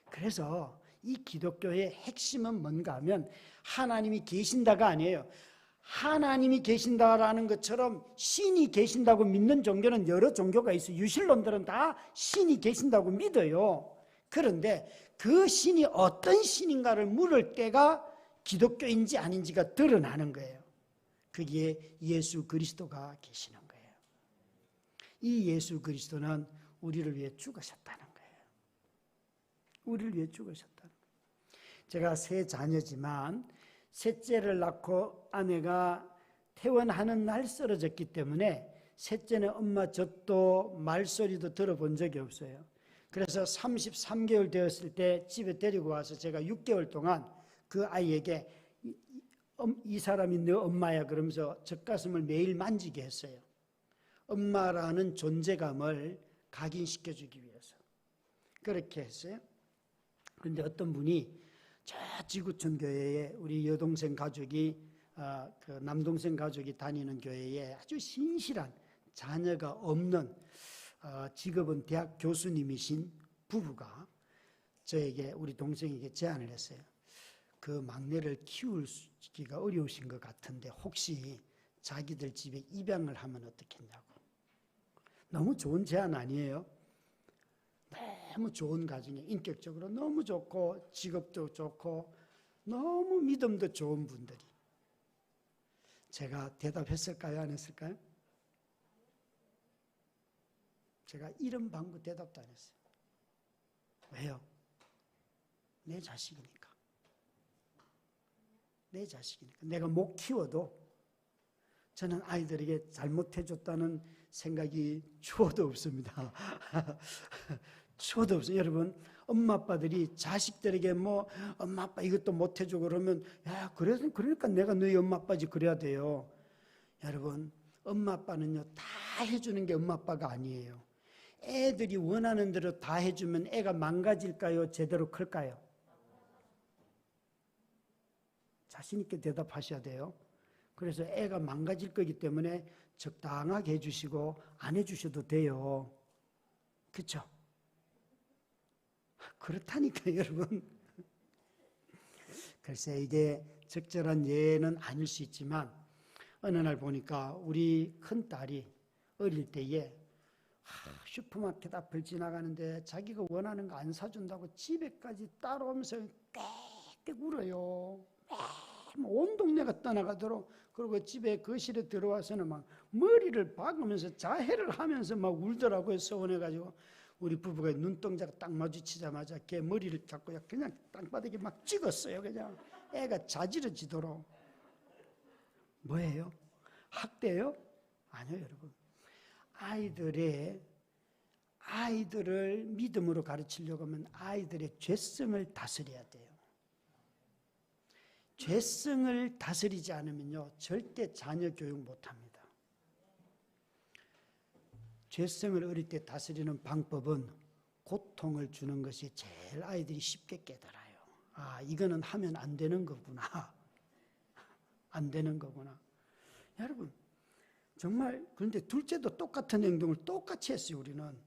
그래서 이 기독교의 핵심은 뭔가 하면 하나님이 계신다가 아니에요. 하나님이 계신다라는 것처럼 신이 계신다고 믿는 종교는 여러 종교가 있어요. 유신론들은 다 신이 계신다고 믿어요. 그런데 그 신이 어떤 신인가를 물을 때가 기독교인지 아닌지가 드러나는 거예요. 거기에 예수 그리스도가 계시는 거예요. 이 예수 그리스도는 우리를 위해 죽으셨다는 거예요. 우리를 위해 죽으셨다. 제가 세 자녀지만 셋째를 낳고 아내가 퇴원하는 날 쓰러졌기 때문에 셋째는 엄마 젖도 말소리도 들어본 적이 없어요. 그래서 33개월 되었을 때 집에 데리고 와서 제가 6개월 동안 그 아이에게 이 사람이 너 엄마야 그러면서 젖가슴을 매일 만지게 했어요. 엄마라는 존재감을 각인시켜주기 위해서 그렇게 했어요. 그런데 어떤 분이 저 지구촌 교회에 우리 여동생 가족이 그 남동생 가족이 다니는 교회에 아주 신실한 자녀가 없는 직업은 대학 교수님이신 부부가 저에게 우리 동생에게 제안을 했어요. 그 막내를 키우기가 어려우신 것 같은데 혹시 자기들 집에 입양을 하면 어떻겠냐고. 너무 좋은 제안 아니에요? 너무 좋은 가정에 인격적으로 너무 좋고 직업도 좋고 너무 믿음도 좋은 분들이. 제가 대답했을까요? 안 했을까요? 제가 이런 방구 대답도 안 했어요. 왜요? 내 자식이니까. 내 자식이니까. 내가 못 키워도 저는 아이들에게 잘못해줬다는 생각이 추워도 없습니다. 추워도 없어요. 여러분, 엄마 아빠들이 자식들에게 뭐 엄마 아빠 이것도 못해주고 그러면 야 그러니까 내가 너희 엄마 아빠지 그래야 돼요. 여러분, 엄마 아빠는요 다 해주는 게 엄마 아빠가 아니에요. 애들이 원하는 대로 다 해주면 애가 망가질까요? 제대로 클까요? 자신 있게 대답하셔야 돼요. 그래서 애가 망가질 거기 때문에 적당하게 해주시고 안 해주셔도 돼요. 그렇죠? 그렇다니까 여러분. 글쎄 이게 적절한 예는 아닐 수 있지만 어느 날 보니까 우리 큰딸이 어릴 때에 슈퍼마켓 앞을 지나가는데 자기가 원하는 거 안 사준다고 집에까지 따라오면서 꽥꽥 울어요. 온 동네가 떠나가도록. 그리고 집에 거실에 들어와서는 막 머리를 박으면서 자해를 하면서 막 울더라고요. 서운해가지고 우리 부부가 눈동자가 딱 마주치자마자 걔 머리를 잡고 그냥 땅바닥에 막 찍었어요. 그냥 애가 자지러지도록. 뭐예요? 학대요? 아니요, 여러분. 아이들을 믿음으로 가르치려고 하면 아이들의 죄성을 다스려야 돼요. 죄성을 다스리지 않으면요 절대 자녀 교육 못합니다. 죄성을 어릴 때 다스리는 방법은 고통을 주는 것이 제일 아이들이 쉽게 깨달아요. 아, 이거는 하면 안 되는 거구나. 안 되는 거구나. 여러분, 정말 그런데 둘째도 똑같은 행동을 똑같이 했어요, 우리는.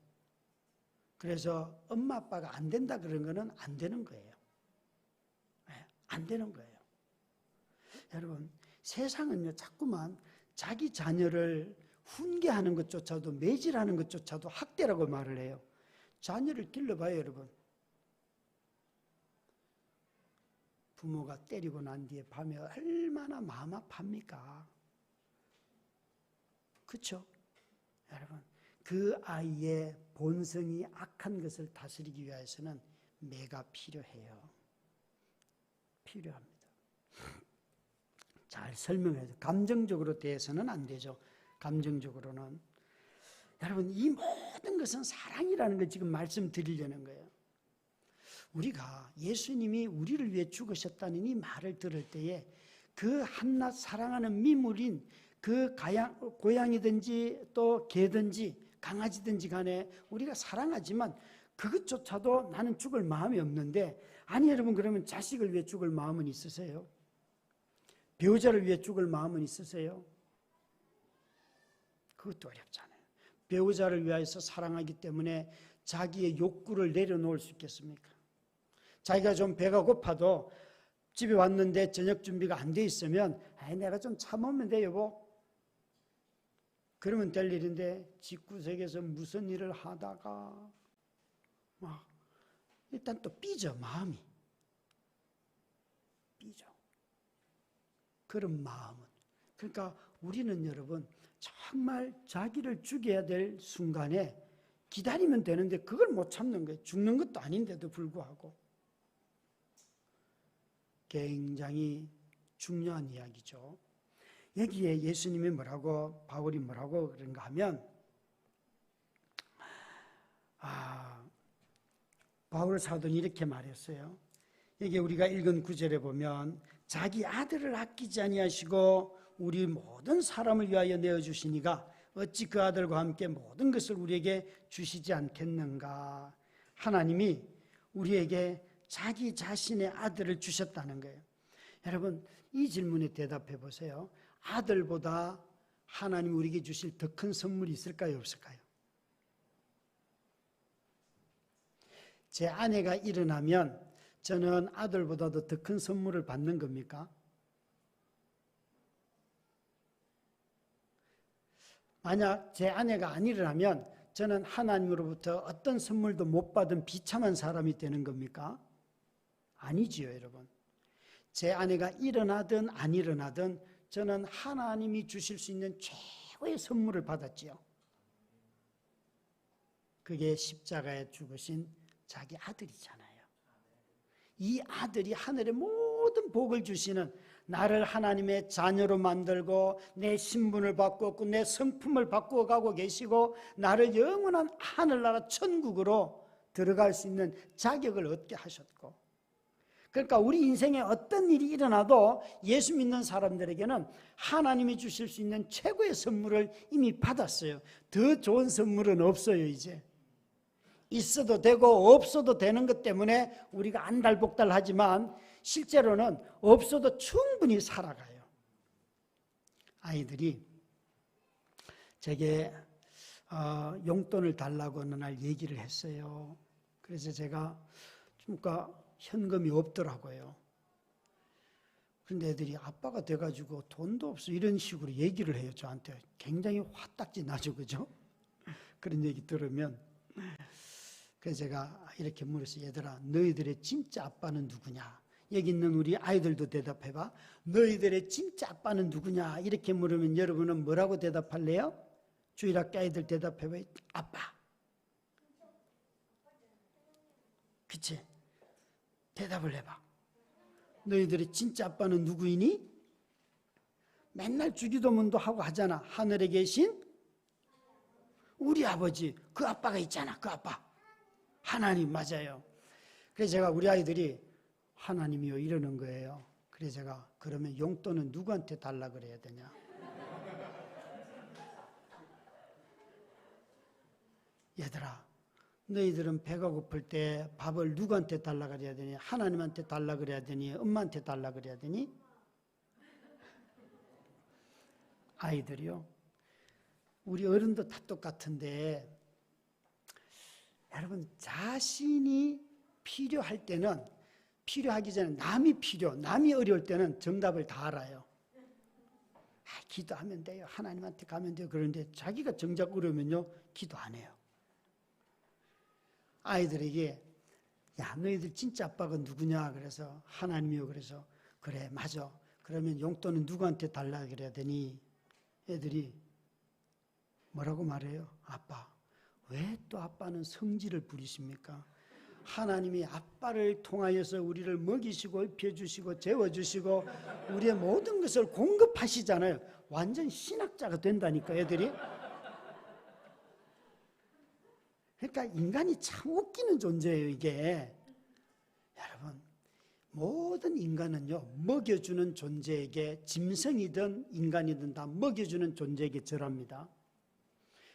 그래서 엄마 아빠가 안 된다 그런 거는 안 되는 거예요. 안 되는 거예요. 여러분, 세상은요 자꾸만 자기 자녀를 훈계하는 것조차도 매질하는 것조차도 학대라고 말을 해요. 자녀를 길러봐요, 여러분. 부모가 때리고 난 뒤에 밤에 얼마나 마음 아픕니까? 그렇죠? 여러분, 그 아이의 본성이 악한 것을 다스리기 위해서는 매가 필요해요. 필요합니다. 잘 설명해야죠. 감정적으로 대해서는 안 되죠. 감정적으로는. 여러분, 이 모든 것은 사랑이라는 걸 지금 말씀드리려는 거예요. 우리가 예수님이 우리를 위해 죽으셨다는 이 말을 들을 때에 그 한낱 사랑하는 미물인 그 고양이든지 또 개든지 강아지든지 간에 우리가 사랑하지만 그것조차도 나는 죽을 마음이 없는데, 아니 여러분, 그러면 자식을 위해 죽을 마음은 있으세요? 배우자를 위해 죽을 마음은 있으세요? 그것도 어렵잖아요. 배우자를 위해서 사랑하기 때문에 자기의 욕구를 내려놓을 수 있겠습니까? 자기가 좀 배가 고파도 집에 왔는데 저녁 준비가 안 돼 있으면 내가 좀 참으면 돼 여보. 그러면 될 일인데 집구석에서 무슨 일을 하다가 막 일단 또 삐져, 마음이 삐져. 그런 마음은. 그러니까 우리는 여러분 정말 자기를 죽여야 될 순간에 기다리면 되는데 그걸 못 참는 거예요. 죽는 것도 아닌데도 불구하고. 굉장히 중요한 이야기죠. 여기에 예수님이 뭐라고, 바울이 뭐라고 그런가 하면, 바울 사도는 이렇게 말했어요. 여기 우리가 읽은 구절에 보면 자기 아들을 아끼지 아니하시고 우리 모든 사람을 위하여 내어주시니가 어찌 그 아들과 함께 모든 것을 우리에게 주시지 않겠는가. 하나님이 우리에게 자기 자신의 아들을 주셨다는 거예요. 여러분, 이 질문에 대답해 보세요. 아들보다 하나님이 우리에게 주실 더 큰 선물이 있을까요, 없을까요? 제 아내가 일어나면 저는 아들보다도 더 큰 선물을 받는 겁니까? 만약 제 아내가 안 일어나면 저는 하나님으로부터 어떤 선물도 못 받은 비참한 사람이 되는 겁니까? 아니지요, 여러분. 제 아내가 일어나든 안 일어나든 저는 하나님이 주실 수 있는 최고의 선물을 받았지요. 그게 십자가에 죽으신 자기 아들이잖아요. 이 아들이 하늘의 모든 복을 주시는, 나를 하나님의 자녀로 만들고 내 신분을 바꾸었고 내 성품을 바꾸어가고 계시고 나를 영원한 하늘나라 천국으로 들어갈 수 있는 자격을 얻게 하셨고, 그러니까 우리 인생에 어떤 일이 일어나도 예수 믿는 사람들에게는 하나님이 주실 수 있는 최고의 선물을 이미 받았어요. 더 좋은 선물은 없어요. 이제 있어도 되고 없어도 되는 것 때문에 우리가 안달복달하지만 실제로는 없어도 충분히 살아가요. 아이들이 제게 용돈을 달라고 어느 날 얘기를 했어요. 그래서 제가 그러니까 현금이 없더라고요. 그런데 애들이 아빠가 돼가지고 돈도 없어 이런 식으로 얘기를 해요. 저한테 굉장히 화딱지 나죠, 그죠? 그런 얘기 들으면. 그래서 제가 이렇게 물었어요. 얘들아, 너희들의 진짜 아빠는 누구냐? 여기 있는 우리 아이들도 대답해봐. 너희들의 진짜 아빠는 누구냐? 이렇게 물으면 여러분은 뭐라고 대답할래요? 주일학교 아이들 대답해봐. 아빠. 그치? 대답을 해봐. 너희들의 진짜 아빠는 누구이니? 맨날 주기도문도 하고 하잖아. 하늘에 계신 우리 아버지, 그 아빠가 있잖아. 그 아빠. 하나님 맞아요. 그래서 제가 우리 아이들이 하나님이요 이러는 거예요. 그래서 제가 그러면 용돈은 누구한테 달라 그래야 되냐? 얘들아, 너희들은 배가 고플 때 밥을 누구한테 달라 그래야 되니? 하나님한테 달라 그래야 되니? 엄마한테 달라 그래야 되니? 아이들이요. 우리 어른도 다 똑같은데 여러분, 자신이 필요할 때는 필요하기 전에 남이 어려울 때는 정답을 다 알아요. 기도하면 돼요. 하나님한테 가면 돼요. 그런데 자기가 정작 어려우면요, 기도 안 해요. 아이들에게 야, 너희들 진짜 아빠가 누구냐? 그래서 하나님이요. 그래서 그래, 맞아. 그러면 용돈은 누구한테 달라 그래야 되니? 애들이 뭐라고 말해요? 아빠. 왜 또 아빠는 성질을 부리십니까? 하나님이 아빠를 통하여서 우리를 먹이시고 입혀주시고 재워주시고 우리의 모든 것을 공급하시잖아요. 완전 신학자가 된다니까 애들이. 그러니까 인간이 참 웃기는 존재예요 이게. 여러분, 모든 인간은요 먹여주는 존재에게, 짐승이든 인간이든 다 먹여주는 존재에게 절합니다.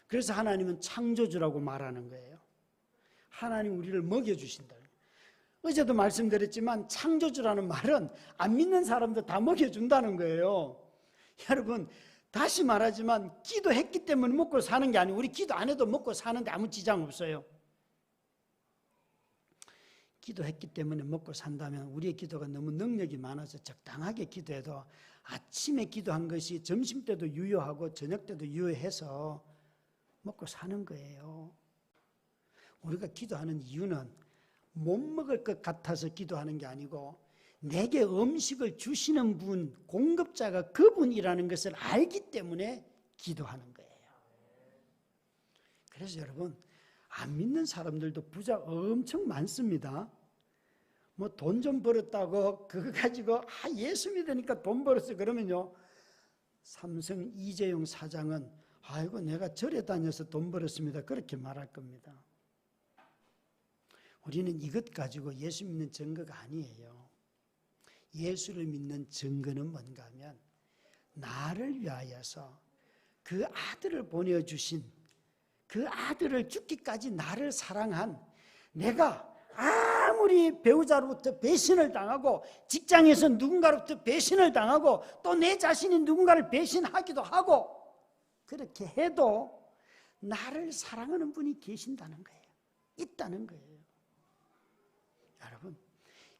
그래서 하나님은 창조주라고 말하는 거예요. 하나님 우리를 먹여주신다. 어제도 말씀드렸지만 창조주라는 말은 안 믿는 사람도 다 먹여준다는 거예요. 여러분, 다시 말하지만 기도했기 때문에 먹고 사는 게 아니고 우리 기도 안 해도 먹고 사는데 아무 지장 없어요. 기도했기 때문에 먹고 산다면 우리의 기도가 너무 능력이 많아서 적당하게 기도해도 아침에 기도한 것이 점심 때도 유효하고 저녁 때도 유효해서 먹고 사는 거예요. 우리가 기도하는 이유는 못 먹을 것 같아서 기도하는 게 아니고 내게 음식을 주시는 분, 공급자가 그분이라는 것을 알기 때문에 기도하는 거예요. 그래서 여러분, 안 믿는 사람들도 부자 엄청 많습니다. 뭐 돈 좀 벌었다고 그거 가지고 예수 믿으니까 돈 벌었어 그러면요, 삼성 이재용 사장은 아이고 내가 절에 다녀서 돈 벌었습니다 그렇게 말할 겁니다. 우리는 이것 가지고 예수 믿는 증거가 아니에요. 예수를 믿는 증거는 뭔가 하면 나를 위하여서 그 아들을 보내주신, 그 아들을 죽기까지 나를 사랑한, 내가 아무리 배우자로부터 배신을 당하고 직장에서 누군가로부터 배신을 당하고 또 내 자신이 누군가를 배신하기도 하고 그렇게 해도 나를 사랑하는 분이 계신다는 거예요. 있다는 거예요. 여러분,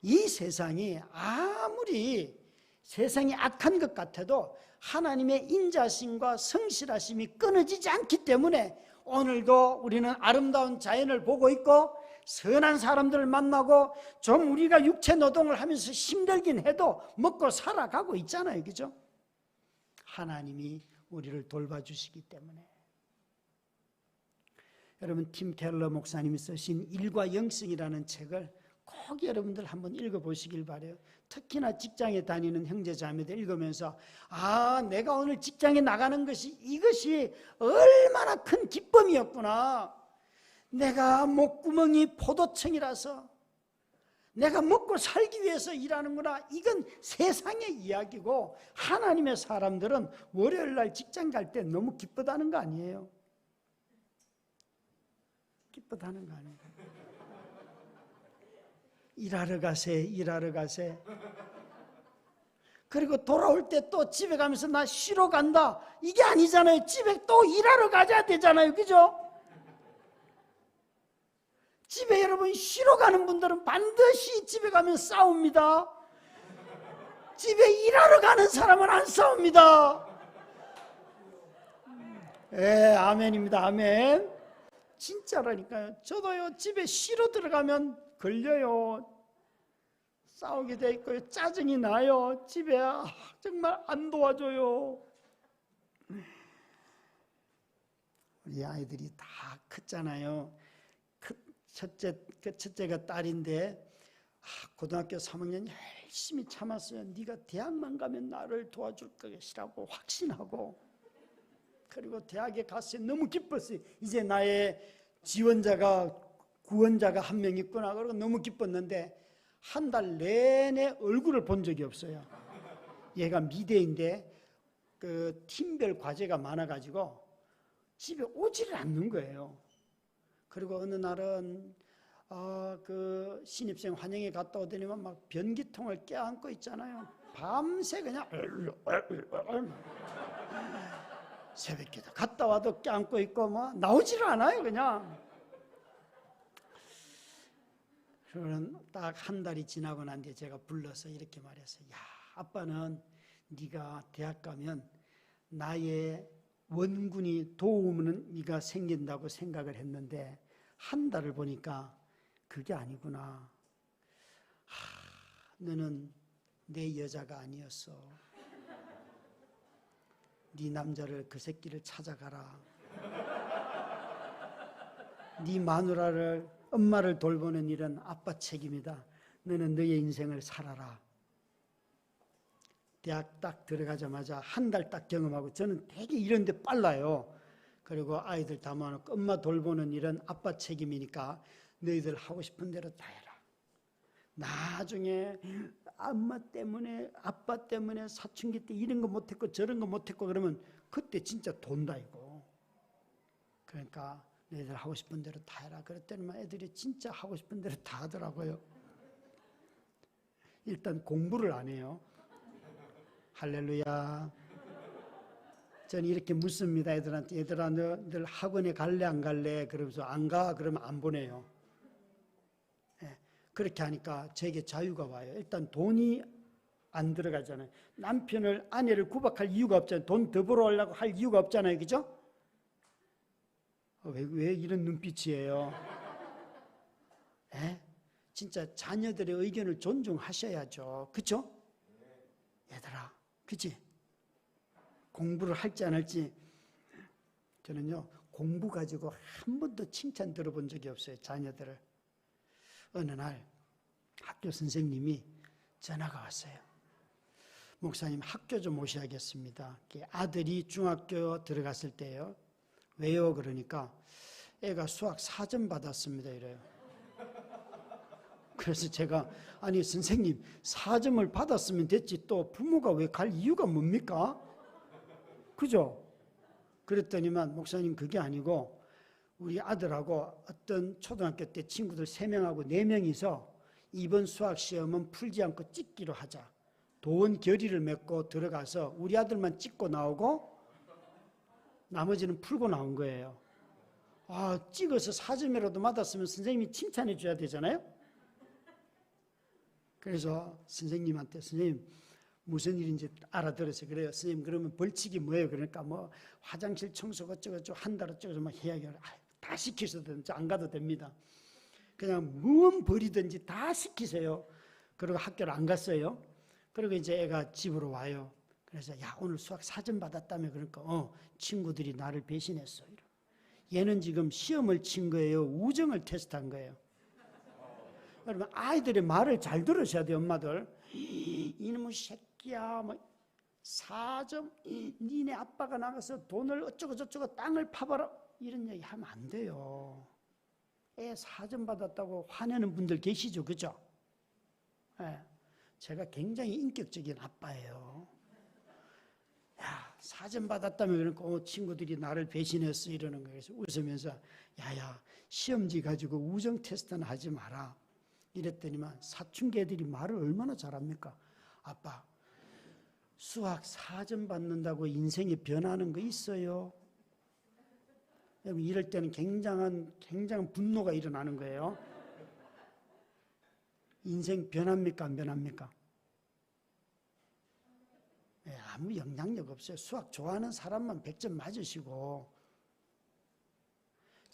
이 세상이 아무리 세상이 악한 것 같아도 하나님의 인자심과 성실하심이 끊어지지 않기 때문에 오늘도 우리는 아름다운 자연을 보고 있고 선한 사람들을 만나고 좀 우리가 육체 노동을 하면서 힘들긴 해도 먹고 살아가고 있잖아요. 그죠? 하나님이 우리를 돌봐주시기 때문에. 여러분, 팀 켈러 목사님이 쓰신 일과 영성이라는 책을 꼭 여러분들 한번 읽어보시길 바라요. 특히나 직장에 다니는 형제 자매들 읽으면서 내가 오늘 직장에 나가는 것이 이것이 얼마나 큰 기쁨이었구나. 내가 목구멍이 포도청이라서 내가 먹고 살기 위해서 일하는구나. 이건 세상의 이야기고 하나님의 사람들은 월요일날 직장 갈 때 너무 기쁘다는 거 아니에요? 기쁘다는 거 아니에요? 일하러 가세. 그리고 돌아올 때 또 집에 가면서 나 쉬러 간다. 이게 아니잖아요. 집에 또 일하러 가야 되잖아요. 그죠? 집에 여러분 쉬러 가는 분들은 반드시 집에 가면 싸웁니다. 집에 일하러 가는 사람은 안 싸웁니다. 아멘입니다. 아멘. 진짜라니까요. 저도요, 집에 쉬러 들어가면 걸려요. 싸우게 돼 있고요. 짜증이 나요. 집에 정말 안 도와줘요. 우리 아이들이 다 컸잖아요. 첫째가 딸인데 고등학교 3학년 열심히 참았어요. 네가 대학만 가면 나를 도와줄 것이라고 확신하고, 그리고 대학에 갔어요. 너무 기뻤어요. 이제 나의 지원자가, 구원자가 한 명 있구나. 그러고 너무 기뻤는데 한 달 내내 얼굴을 본 적이 없어요. 얘가 미대인데 그 팀별 과제가 많아가지고 집에 오지를 않는 거예요. 그리고 어느 날은 그 신입생 환영회 갔다 오더니만 막 변기통을 껴안고 있잖아요. 밤새 그냥 새벽에도 갔다 와도 껴안고 있고 뭐 나오지를 않아요. 그냥. 그러면 딱 한 달이 지나고 난 뒤에 제가 불러서 이렇게 말했어요. 야, 아빠는 네가 대학 가면 나의 원군이 도움은 네가 생긴다고 생각을 했는데 한 달을 보니까 그게 아니구나. 너는 내 여자가 아니었어. 네 남자를, 그 새끼를 찾아가라. 네 마누라를, 엄마를 돌보는 일은 아빠 책임이다. 너는 너의 인생을 살아라. 대학 딱 들어가자마자 한 달 딱 경험하고, 저는 되게 이런 데 빨라요. 그리고 아이들 다 모아놓고 엄마 돌보는 일은 아빠 책임이니까 너희들 하고 싶은 대로 다 해라. 나중에 엄마 때문에, 아빠 때문에 사춘기 때 이런 거 못했고 저런 거 못했고 그러면 그때 진짜 돈다 이거. 그러니까 너희들 하고 싶은 대로 다 해라. 그랬더니 애들이 진짜 하고 싶은 대로 다 하더라고요. 일단 공부를 안 해요. 할렐루야. 저는 이렇게 묻습니다. 애들한테. 얘들아, 너들 학원에 갈래 안 갈래? 그러면서 안 가? 그러면 안 보내요. 그렇게 하니까 저에게 자유가 와요. 일단 돈이 안 들어가잖아요. 남편을, 아내를 구박할 이유가 없잖아요. 돈 더 벌어오려고 할 이유가 없잖아요. 그죠? 왜 이런 눈빛이에요? 진짜 자녀들의 의견을 존중하셔야죠. 그죠? 얘들아, 그치? 공부를 할지 안 할지. 저는요, 공부 가지고 한 번도 칭찬 들어본 적이 없어요, 자녀들을. 어느 날 학교 선생님이 전화가 왔어요. 목사님, 학교 좀 오셔야겠습니다. 아들이 중학교 들어갔을 때요. 왜요? 그러니까 애가 수학 4점 받았습니다, 이래요. 그래서 제가, 아니 선생님 4점을 받았으면 됐지 또 부모가 왜 갈 이유가 뭡니까? 그죠? 그랬더니만 목사님 그게 아니고 우리 아들하고 어떤 초등학교 때 친구들 3명하고 4명이서 이번 수학 시험은 풀지 않고 찍기로 하자. 도원 결의를 맺고 들어가서 우리 아들만 찍고 나오고 나머지는 풀고 나온 거예요. 아, 찍어서 4점이라도 받았으면 선생님이 칭찬해 줘야 되잖아요. 그래서 선생님한테 선생님 무슨 일인지 알아들어서 그래요. 선생님 그러면 벌칙이 뭐예요? 그러니까 뭐 화장실 청소 어쩌고저쩌고 한달 어쩌고 막 해야겠어요. 다 시키셔도 안 가도 됩니다. 그냥 무언 벌이든지 다 시키세요. 그리고 학교를 안 갔어요. 그리고 이제 애가 집으로 와요. 그래서 야 오늘 수학 4점 받았다며. 그러니까 친구들이 나를 배신했어. 얘는 지금 시험을 친 거예요? 우정을 테스트한 거예요? 여러분 아이들의 말을 잘 들으셔야 돼요. 엄마들. 이놈의 새끼야 뭐 4점 니네 아빠가 나가서 돈을 어쩌고 저쩌고 땅을 파봐라 이런 얘기 하면 안 돼요. 애 4점 받았다고 화내는 분들 계시죠? 그죠? 네. 제가 굉장히 인격적인 아빠예요. 야 4점 받았다며. 그러니까 친구들이 나를 배신했어 이러는 거예요. 그래서 웃으면서 야야 시험지 가지고 우정 테스트는 하지 마라 이랬더니만 사춘기 애들이 말을 얼마나 잘합니까? 아빠 수학 4점 받는다고 인생이 변하는 거 있어요? 여러분 이럴 때는 굉장한 분노가 일어나는 거예요. 인생 변합니까? 안 변합니까? 네, 아무 영향력 없어요. 수학 좋아하는 사람만 100점 맞으시고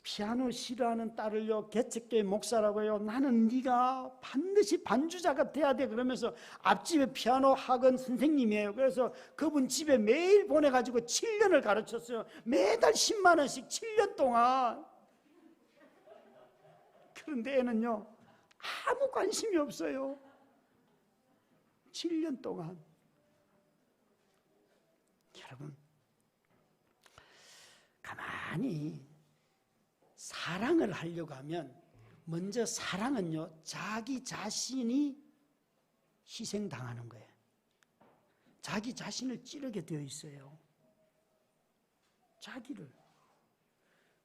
피아노 싫어하는 딸을요 개척교회 목사라고 해요. 나는 네가 반드시 반주자가 돼야 돼 그러면서 앞집에 피아노 학원 선생님이에요. 그래서 그분 집에 매일 보내가지고 7년을 가르쳤어요. 매달 10만 원씩 7년 동안. 그런데 애는요 아무 관심이 없어요. 7년 동안. 여러분 가만히 사랑을 하려고 하면 먼저 사랑은요 자기 자신이 희생당하는 거예요. 자기 자신을 찌르게 되어 있어요. 자기를.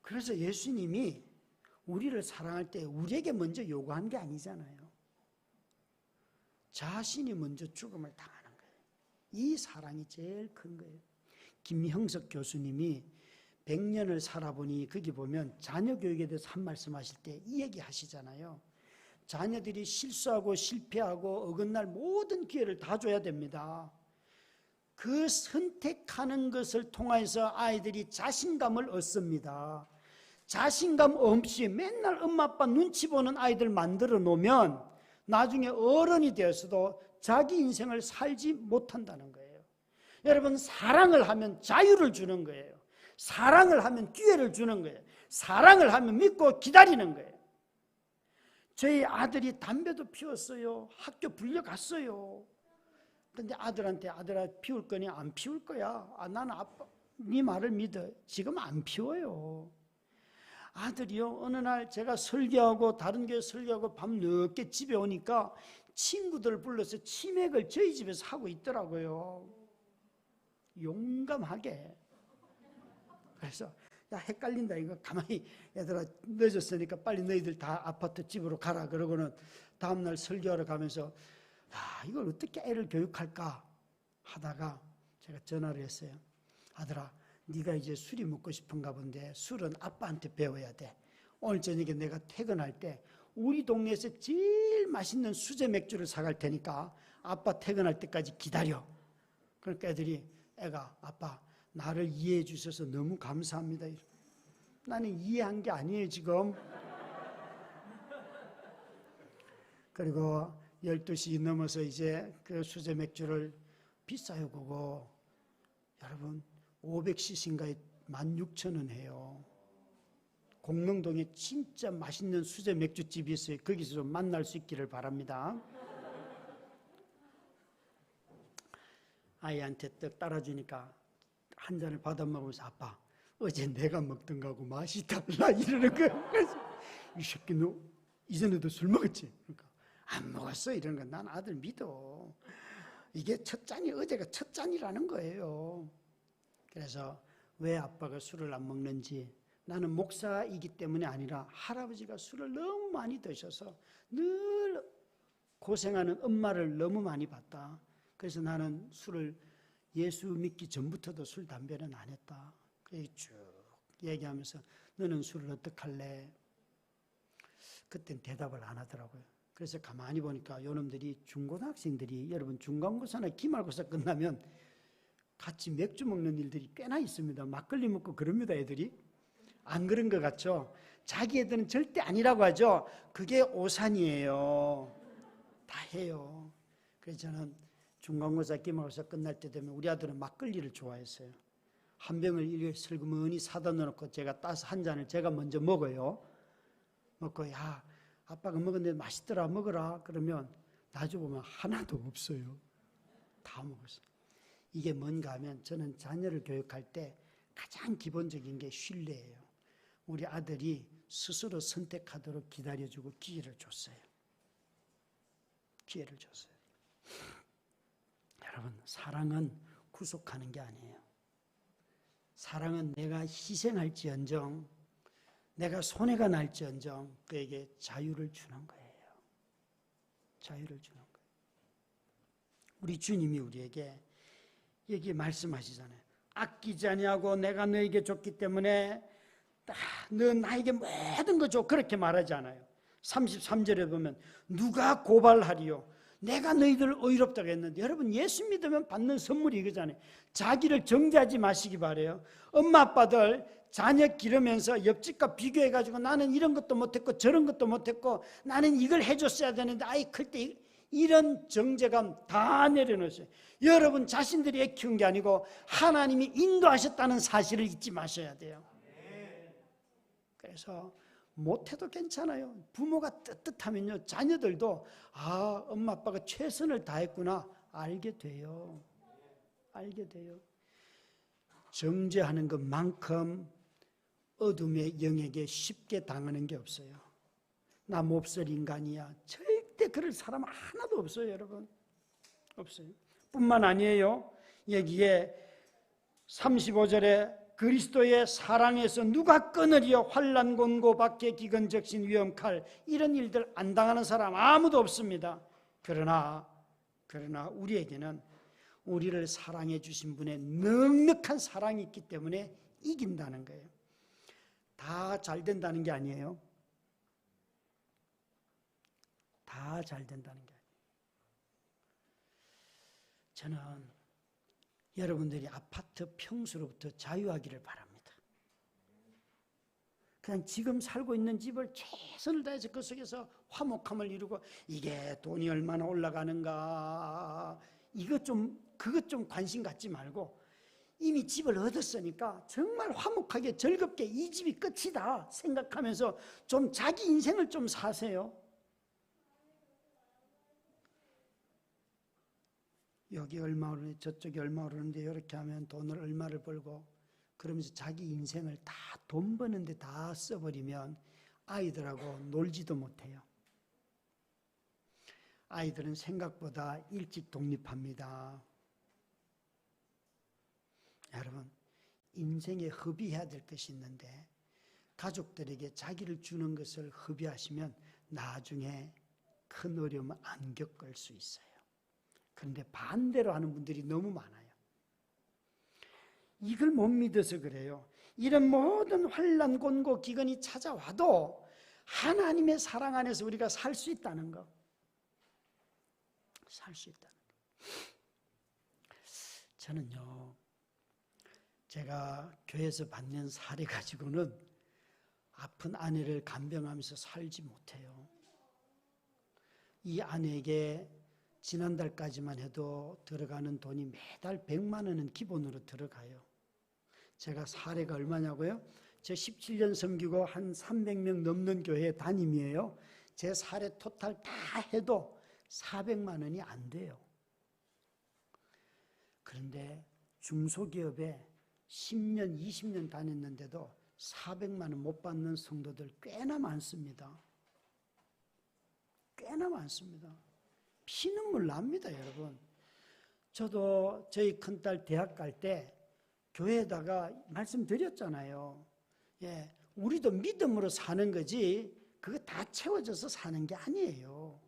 그래서 예수님이 우리를 사랑할 때 우리에게 먼저 요구한 게 아니잖아요. 자신이 먼저 죽음을 당하는 거예요. 이 사랑이 제일 큰 거예요. 김형석 교수님이 100년을 살아보니 거기 보면 자녀 교육에 대해서 한 말씀 하실 때 이 얘기 하시잖아요. 자녀들이 실수하고 실패하고 어긋날 모든 기회를 다 줘야 됩니다. 그 선택하는 것을 통해서 아이들이 자신감을 얻습니다. 자신감 없이 맨날 엄마 아빠 눈치 보는 아이들 만들어 놓으면 나중에 어른이 되어서도 자기 인생을 살지 못한다는 거예요. 여러분 사랑을 하면 자유를 주는 거예요. 사랑을 하면 기회를 주는 거예요. 사랑을 하면 믿고 기다리는 거예요. 저희 아들이 담배도 피웠어요. 학교 불려갔어요. 그런데 아들한테 아들아 피울 거니? 안 피울 거야. 나는 아빠 네 말을 믿어. 지금 안 피워요. 아들이요 어느 날 제가 설교하고 다른 교회 설교하고 밤 늦게 집에 오니까 친구들 불러서 치맥을 저희 집에서 하고 있더라고요. 용감하게. 그래서 야 헷갈린다 이거 가만히 얘들아 늦었으니까 빨리 너희들 다 아파트 집으로 가라. 그러고는 다음날 설교하러 가면서 이걸 어떻게 애를 교육할까 하다가 제가 전화를 했어요. 아들아 네가 이제 술이 먹고 싶은가 본데 술은 아빠한테 배워야 돼. 오늘 저녁에 내가 퇴근할 때 우리 동네에서 제일 맛있는 수제 맥주를 사갈 테니까 아빠 퇴근할 때까지 기다려. 그러니까 애가 아빠 나를 이해해 주셔서 너무 감사합니다. 나는 이해한 게 아니에요 지금. 그리고 12시 넘어서 이제 그 수제 맥주를 비싸요 그거. 여러분 500cc인가에 16,000원 해요. 공릉동에 진짜 맛있는 수제 맥주집이 있어요. 거기서 좀 만날 수 있기를 바랍니다. 아이한테 떡 따라주니까 한 잔을 받아 먹으면서 아빠 어제 내가 먹던 거하고 맛이 달라 이러는 거예요. 그래서 이 새끼 너 이전에도 술 먹었지? 그러니까 안 먹었어 이러는 거. 난 아들 믿어. 이게 첫 잔이 어제가 첫 잔이라는 거예요. 그래서 왜 아빠가 술을 안 먹는지, 나는 목사이기 때문에 아니라 할아버지가 술을 너무 많이 드셔서 늘 고생하는 엄마를 너무 많이 봤다. 그래서 나는 술을 예수 믿기 전부터도 술, 담배는 안 했다. 쭉 얘기하면서 너는 술을 어떡할래? 그땐 대답을 안 하더라고요. 그래서 가만히 보니까 요놈들이 중고등학생들이, 여러분 중간고사나 기말고사 끝나면 같이 맥주 먹는 일들이 꽤나 있습니다. 막걸리 먹고 그럽니다, 애들이. 안 그런 것 같죠? 자기 애들은 절대 아니라고 하죠. 그게 오산이에요. 다 해요. 그래서 저는 중간고사, 기말고사 끝날 때 되면 우리 아들은 막걸리를 좋아했어요. 한 병을 이렇게 슬그머니 사다 놓고 제가 따서 한 잔을 제가 먼저 먹어요. 먹고 야 아빠가 먹었는데 맛있더라 먹어라. 그러면 나중에 보면 하나도 없어요. 다 먹었어요. 이게 뭔가 하면 저는 자녀를 교육할 때 가장 기본적인 게 신뢰예요. 우리 아들이 스스로 선택하도록 기다려주고 기회를 줬어요. 기회를 줬어요. 여러분, 사랑은 구속하는 게 아니에요. 사랑은 내가 희생할지언정, 내가 손해가 날지언정 그에게 자유를 주는 거예요. 자유를 주는 거예요. 우리 주님이 우리에게 여기 말씀하시잖아요. 아끼지 아니하고 내가 너에게 줬기 때문에 너 나에게 모든 거 줘. 그렇게 말하지 않아요. 33절에 보면 누가 고발하리요? 내가 너희들을 의롭다고 했는데, 여러분 예수 믿으면 받는 선물이 이거잖아요. 자기를 정죄하지 마시기 바래요. 엄마 아빠들 자녀 기르면서 옆집과 비교해가지고 나는 이런 것도 못했고 저런 것도 못했고 나는 이걸 해줬어야 되는데 아이 클 때 이런 정죄감 다 내려놓으세요. 여러분 자신들이 애 키운 게 아니고 하나님이 인도하셨다는 사실을 잊지 마셔야 돼요. 그래서 못해도 괜찮아요. 부모가 떳떳하면요 자녀들도 아 엄마 아빠가 최선을 다했구나 알게 돼요. 알게 돼요. 정죄하는 것만큼 어둠의 영에게 쉽게 당하는 게 없어요. 나 몹쓸 인간이야. 절대 그럴 사람 하나도 없어요, 여러분. 없어요. 뿐만 아니에요. 여기에 35절에 그리스도의 사랑에서 누가 끊으리요? 환난 곤고 박해 기근 적신 위험 칼 이런 일들 안 당하는 사람 아무도 없습니다. 그러나 우리에게는 우리를 사랑해 주신 분의 넉넉한 사랑이 있기 때문에 이긴다는 거예요. 다 잘 된다는 게 아니에요. 다 잘 된다는 게 아니에요. 저는 여러분들이 아파트 평수로부터 자유하기를 바랍니다. 그냥 지금 살고 있는 집을 최선을 다해서 그 속에서 화목함을 이루고 이게 돈이 얼마나 올라가는가 그것 좀 관심 갖지 말고 이미 집을 얻었으니까 정말 화목하게 즐겁게 이 집이 끝이다 생각하면서 좀 자기 인생을 좀 사세요. 여기 얼마 오르는데 저쪽이 얼마 오르는데 이렇게 하면 돈을 얼마를 벌고 그러면서 자기 인생을 다 돈 버는데 다 써버리면 아이들하고 놀지도 못해요. 아이들은 생각보다 일찍 독립합니다. 여러분 인생에 허비해야 될 것이 있는데 가족들에게 자기를 주는 것을 허비하시면 나중에 큰 어려움을 안 겪을 수 있어요. 그런데 반대로 하는 분들이 너무 많아요. 이걸 못 믿어서 그래요. 이런 모든 환난 곤고 기근이 찾아와도 하나님의 사랑 안에서 우리가 살 수 있다는 거. 살 수 있다는 거. 저는요. 제가 교회에서 받는 사례 가지고는 아픈 아내를 간병하면서 살지 못해요. 이 아내에게 지난달까지만 해도 들어가는 돈이 매달 100만 원은 기본으로 들어가요. 제가 사례가 얼마냐고요? 제 17년 섬기고 한 300명 넘는 교회 담임이에요. 제 사례 토탈 다 해도 400만 원이 안 돼요. 그런데 중소기업에 10년, 20년 다녔는데도 400만 원 못 받는 성도들 꽤나 많습니다. 꽤나 많습니다. 피눈물 납니다, 여러분. 저도 저희 큰딸 대학 갈 때 교회에다가 말씀드렸잖아요. 예, 우리도 믿음으로 사는 거지 그거 다 채워져서 사는 게 아니에요.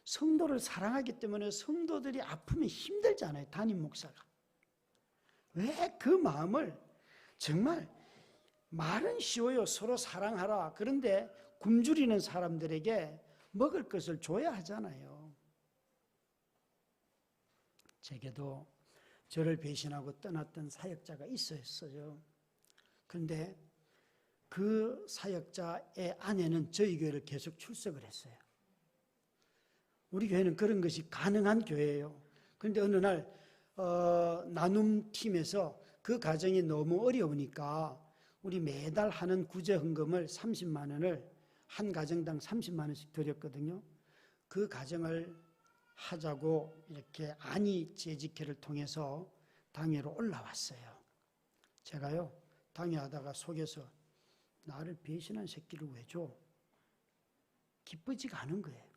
성도를 사랑하기 때문에 성도들이 아프면 힘들잖아요, 담임 목사가. 왜 그 마음을 정말 말은 쉬워요. 서로 사랑하라. 그런데 굶주리는 사람들에게 먹을 것을 줘야 하잖아요. 제게도 저를 배신하고 떠났던 사역자가 있었어요. 그런데 그 사역자의 아내는 저희 교회를 계속 출석을 했어요. 우리 교회는 그런 것이 가능한 교회예요. 그런데 어느 날 나눔팀에서 그 가정이 너무 어려우니까 우리 매달 하는 구제 헌금을 30만 원을 한 가정당 30만 원씩 드렸거든요. 그 가정을 하자고 이렇게 안이 재직회를 통해서 당회로 올라왔어요. 제가요, 당회하다가 속에서 나를 배신한 새끼를 왜 줘? 기쁘지가 않은 거예요.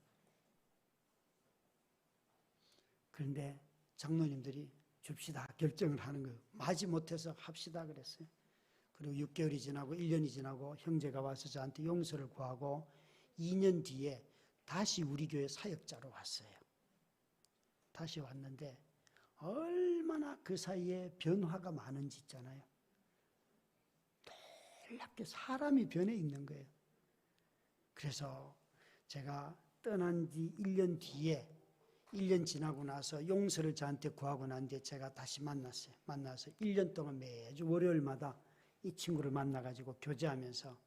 그런데 장로님들이 줍시다 결정을 하는 거예요. 마지 못해서 합시다 그랬어요. 그리고 6개월이 지나고 1년이 지나고 형제가 와서 저한테 용서를 구하고 2년 뒤에 다시 우리 교회 사역자로 왔어요. 다시 왔는데 얼마나 그 사이에 변화가 많은지 있잖아요. 놀랍게 사람이 변해 있는 거예요. 그래서 제가 떠난 지 1년 뒤에 1년 지나고 나서 용서를 저한테 구하고 난 뒤에 제가 다시 만났어요. 만나서 1년 동안 매주 월요일마다 이 친구를 만나가지고 교제하면서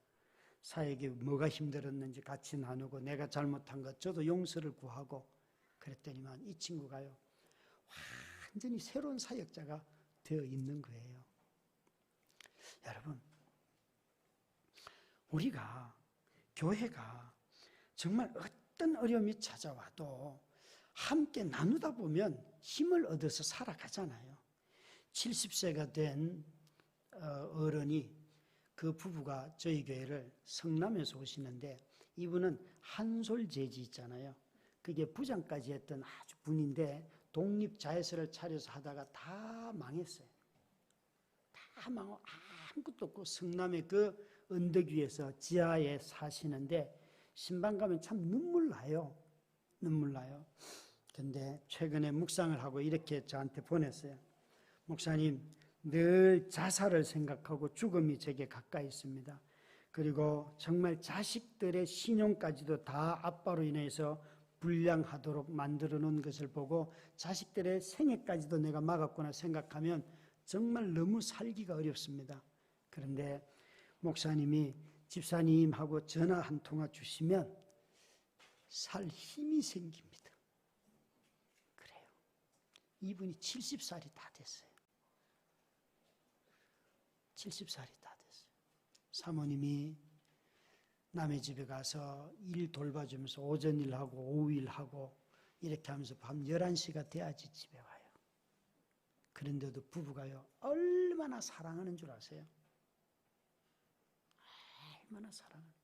사역에 뭐가 힘들었는지 같이 나누고 내가 잘못한 것 저도 용서를 구하고 그랬더니만 이 친구가요 완전히 새로운 사역자가 되어 있는 거예요. 여러분, 우리가 교회가 정말 어떤 어려움이 찾아와도 함께 나누다 보면 힘을 얻어서 살아가잖아요. 70세가 된 어른이 그 부부가 저희 교회를 성남에서 오시는데 이분은 한솔재지 있잖아요. 그게 부장까지 했던 아주 분인데 독립자회사를 차려서 하다가 다 망했어요. 다 망하고 아무것도 없고 성남의 그 언덕 위에서 지하에 사시는데 신방 가면 참 눈물 나요. 눈물 나요. 근데 최근에 묵상을 하고 이렇게 저한테 보냈어요. 목사님, 늘 자살을 생각하고 죽음이 제게 가까이 있습니다. 그리고 정말 자식들의 신용까지도 다 아빠로 인해서 불량하도록 만들어 놓은 것을 보고 자식들의 생애까지도 내가 막았구나 생각하면 정말 너무 살기가 어렵습니다. 그런데 목사님이 집사님하고 전화 한 통화 주시면 살 힘이 생깁니다. 그래요. 이분이 70살이 다 됐어요. 70살이 다 됐어요. 사모님이 남의 집에 가서 일 돌봐주면서 오전 일하고 오후 일하고 이렇게 하면서 밤 11시가 돼야지 집에 와요. 그런데도 부부가요 얼마나 사랑하는 줄 아세요? 얼마나 사랑하는지.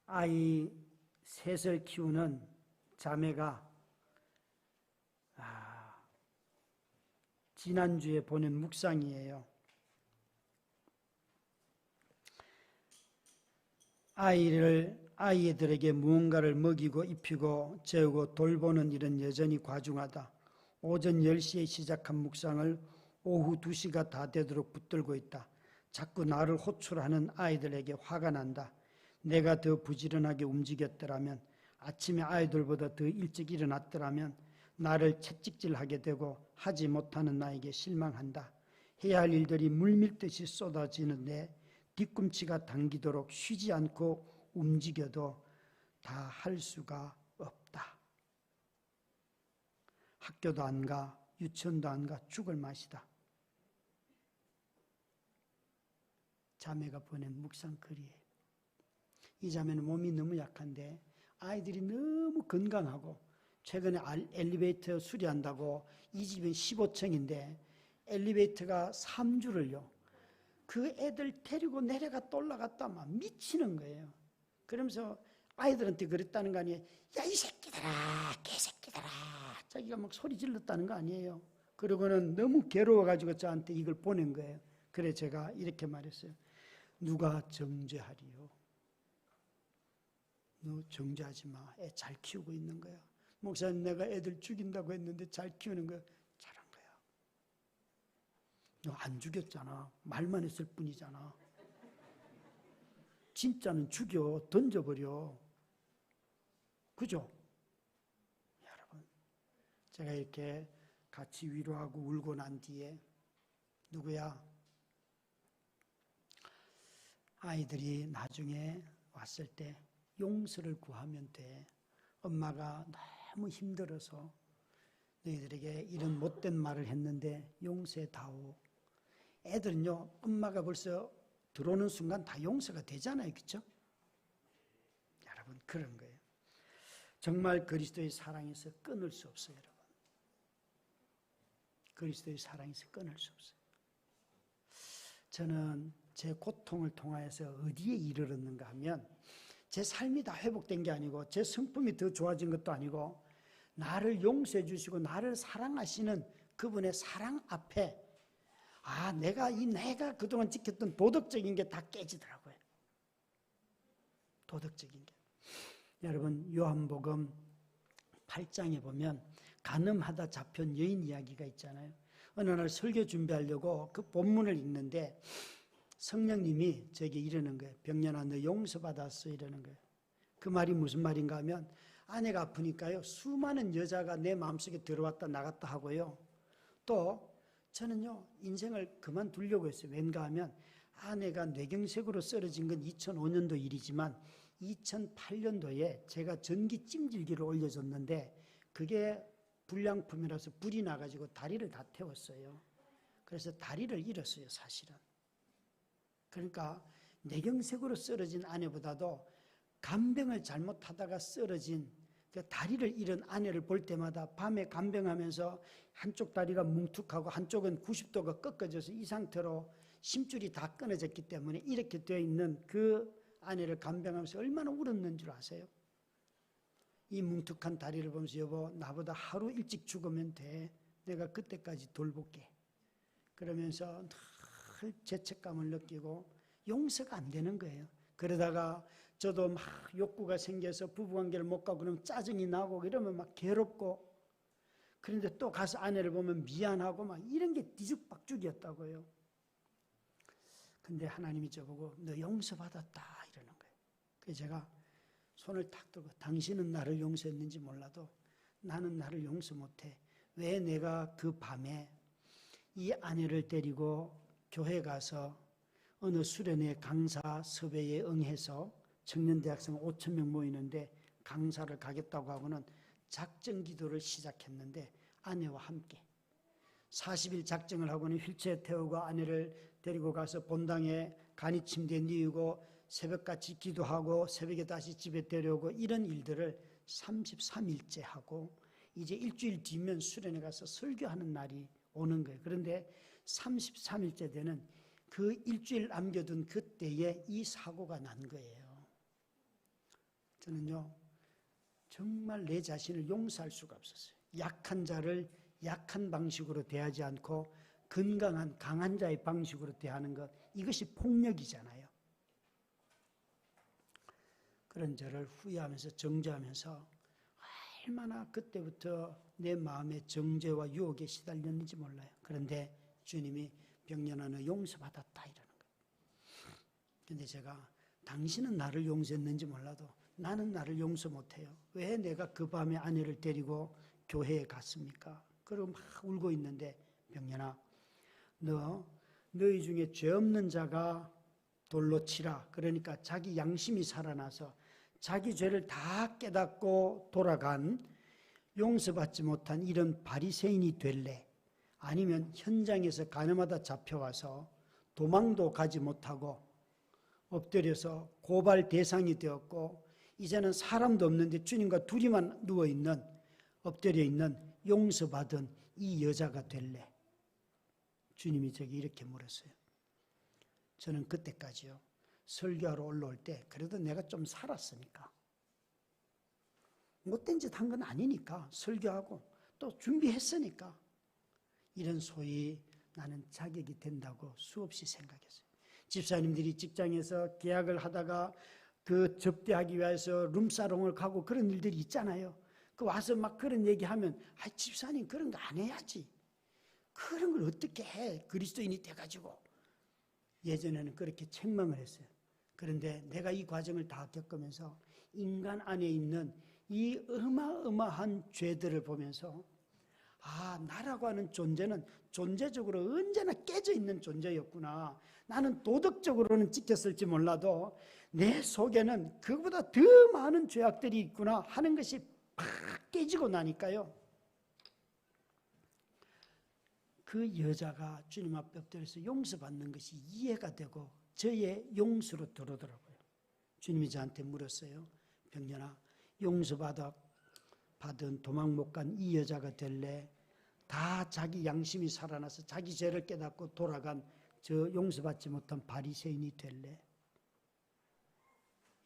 아이 셋을 키우는 자매가 지난주에 보낸 묵상이에요. 아이들에게 무언가를 먹이고 입히고 재우고 돌보는 일은 여전히 과중하다. 오전 10시에 시작한 묵상을 오후 2시가 다 되도록 붙들고 있다. 자꾸 나를 호출하는 아이들에게 화가 난다. 내가 더 부지런하게 움직였더라면, 아침에 아이들보다 더 일찍 일어났더라면 나를 채찍질하게 되고 하지 못하는 나에게 실망한다. 해야 할 일들이 물밀듯이 쏟아지는데 뒤꿈치가 당기도록 쉬지 않고 움직여도 다 할 수가 없다. 학교도 안 가, 유치원도 안 가, 죽을 맛이다. 자매가 보낸 묵상글이에요. 이 자매는 몸이 너무 약한데 아이들이 너무 건강하고 최근에 엘리베이터 수리한다고 이 집은 15층인데 엘리베이터가 3주를요. 그 애들 데리고 내려갔다 올라갔다 막 미치는 거예요. 그러면서 아이들한테 그랬다는 거 아니에요. 야, 이 새끼들아, 개새끼들아. 자기가 막 소리 질렀다는 거 아니에요. 그러고는 너무 괴로워가지고 저한테 이걸 보낸 거예요. 그래 제가 이렇게 말했어요. 누가 정죄하리요? 너 정죄하지 마. 애 잘 키우고 있는 거야. 목사님 내가 애들 죽인다고 했는데 잘 키우는 거야. 잘한 거야. 너 안 죽였잖아. 말만 했을 뿐이잖아. 진짜는 죽여. 던져버려. 그죠? 여러분 제가 이렇게 같이 위로하고 울고 난 뒤에 누구야? 아이들이 나중에 왔을 때 용서를 구하면 돼. 엄마가 너무 힘들어서 너희들에게 이런 못된 말을 했는데 용서해다오. 애들은요, 엄마가 벌써 들어오는 순간 다 용서가 되잖아요. 그렇죠? 여러분 그런 거예요. 정말 그리스도의 사랑에서 끊을 수 없어요. 여러분. 그리스도의 사랑에서 끊을 수 없어요. 저는 제 고통을 통하여서 어디에 이르렀는가 하면 제 삶이 다 회복된 게 아니고 제 성품이 더 좋아진 것도 아니고 나를 용서해 주시고 나를 사랑하시는 그분의 사랑 앞에 내가 그동안 지켰던 도덕적인 게 다 깨지더라고요. 도덕적인 게. 여러분 요한복음 8장에 보면 간음하다 잡힌 여인 이야기가 있잖아요. 어느 날 설교 준비하려고 그 본문을 읽는데 성령님이 저에게 이러는 거예요. 병년아 너 용서받았어 이러는 거예요. 그 말이 무슨 말인가 하면 아내가 아프니까요. 수많은 여자가 내 마음속에 들어왔다 나갔다 하고요. 또 저는요. 인생을 그만두려고 했어요. 왠가 하면 아내가 뇌경색으로 쓰러진 건 2005년도 일이지만 2008년도에 제가 전기 찜질기를 올려줬는데 그게 불량품이라서 불이 나가지고 다리를 다 태웠어요. 그래서 다리를 잃었어요. 사실은. 그러니까 뇌경색으로 쓰러진 아내보다도 간병을 잘못하다가 쓰러진 그 다리를 잃은 아내를 볼 때마다 밤에 간병하면서 한쪽 다리가 뭉툭하고 한쪽은 90도가 꺾어져서 이 상태로 심줄이 다 끊어졌기 때문에 이렇게 되어 있는 그 아내를 간병하면서 얼마나 울었는 줄 아세요? 이 뭉툭한 다리를 보면서 여보 나보다 하루 일찍 죽으면 돼. 내가 그때까지 돌볼게. 그러면서 늘 죄책감을 느끼고 용서가 안 되는 거예요. 그러다가 저도 막 욕구가 생겨서 부부관계를 못 가고 그러면 짜증이 나고 이러면 막 괴롭고 그런데 또 가서 아내를 보면 미안하고 막 이런 게 뒤죽박죽이었다고요. 근데 하나님이 저보고 너 용서받았다 이러는 거예요. 그래서 제가 손을 탁 들고 당신은 나를 용서했는지 몰라도 나는 나를 용서 못해. 왜 내가 그 밤에 이 아내를 데리고 교회 가서 어느 수련회 강사 섭외에 응해서 청년대학생 5,000명 모이는데 강사를 가겠다고 하고는 작정 기도를 시작했는데 아내와 함께 40일 작정을 하고는 휠체어 태우고 아내를 데리고 가서 본당에 간이 침대에 뉘우고 새벽같이 기도하고 새벽에 다시 집에 데려오고 이런 일들을 33일째 하고 이제 일주일 뒤면 수련회 가서 설교하는 날이 오는 거예요. 그런데 33일째 되는 그 일주일 남겨둔 그때에 이 사고가 난 거예요. 저는요 정말 내 자신을 용서할 수가 없었어요. 약한 자를 약한 방식으로 대하지 않고 건강한 강한 자의 방식으로 대하는 것, 이것이 폭력이잖아요. 그런 저를 후회하면서 정죄하면서 얼마나 그때부터 내 마음에 정죄와 유혹에 시달렸는지 몰라요. 그런데 주님이 병년아 너 용서받았다 이러는 거예요. 그런데 제가 당신은 나를 용서했는지 몰라도 나는 나를 용서 못해요. 왜 내가 그 밤에 아내를 데리고 교회에 갔습니까? 그러고 막 울고 있는데 병년아 너희 중에 죄 없는 자가 돌로 치라. 그러니까 자기 양심이 살아나서 자기 죄를 다 깨닫고 돌아간 용서받지 못한 이런 바리새인이 될래? 아니면 현장에서 가늠하다 잡혀와서 도망도 가지 못하고 엎드려서 고발 대상이 되었고 이제는 사람도 없는데 주님과 둘이만 누워있는, 엎드려 있는 용서받은 이 여자가 될래? 주님이 저기 이렇게 물었어요. 저는 그때까지요, 설교하러 올라올 때 그래도 내가 좀 살았으니까, 못된 짓 한 건 아니니까, 설교하고 또 준비했으니까 이런 소위 나는 자격이 된다고 수없이 생각했어요. 집사님들이 직장에서 계약을 하다가 그 접대하기 위해서 룸사롱을 가고 그런 일들이 있잖아요. 그 와서 막 그런 얘기하면, 아, 집사님 그런 거 안 해야지. 그런 걸 어떻게 해? 그리스도인이 돼가지고. 예전에는 그렇게 책망을 했어요. 그런데 내가 이 과정을 다 겪으면서 인간 안에 있는 이 어마어마한 죄들을 보면서, 아, 나라고 하는 존재는 존재적으로 언제나 깨져 있는 존재였구나. 나는 도덕적으로는 지켰을지 몰라도 내 속에는 그보다 더 많은 죄악들이 있구나 하는 것이 팍 깨지고 나니까요, 그 여자가 주님 앞에 엎드려서 용서받는 것이 이해가 되고 저의 용서로 들어오더라고요. 주님이 저한테 물었어요. 병년아, 용서받은 도망 못 간 이 여자가 될래? 다 자기 양심이 살아나서 자기 죄를 깨닫고 돌아간 저 용서받지 못한 바리새인이 될래?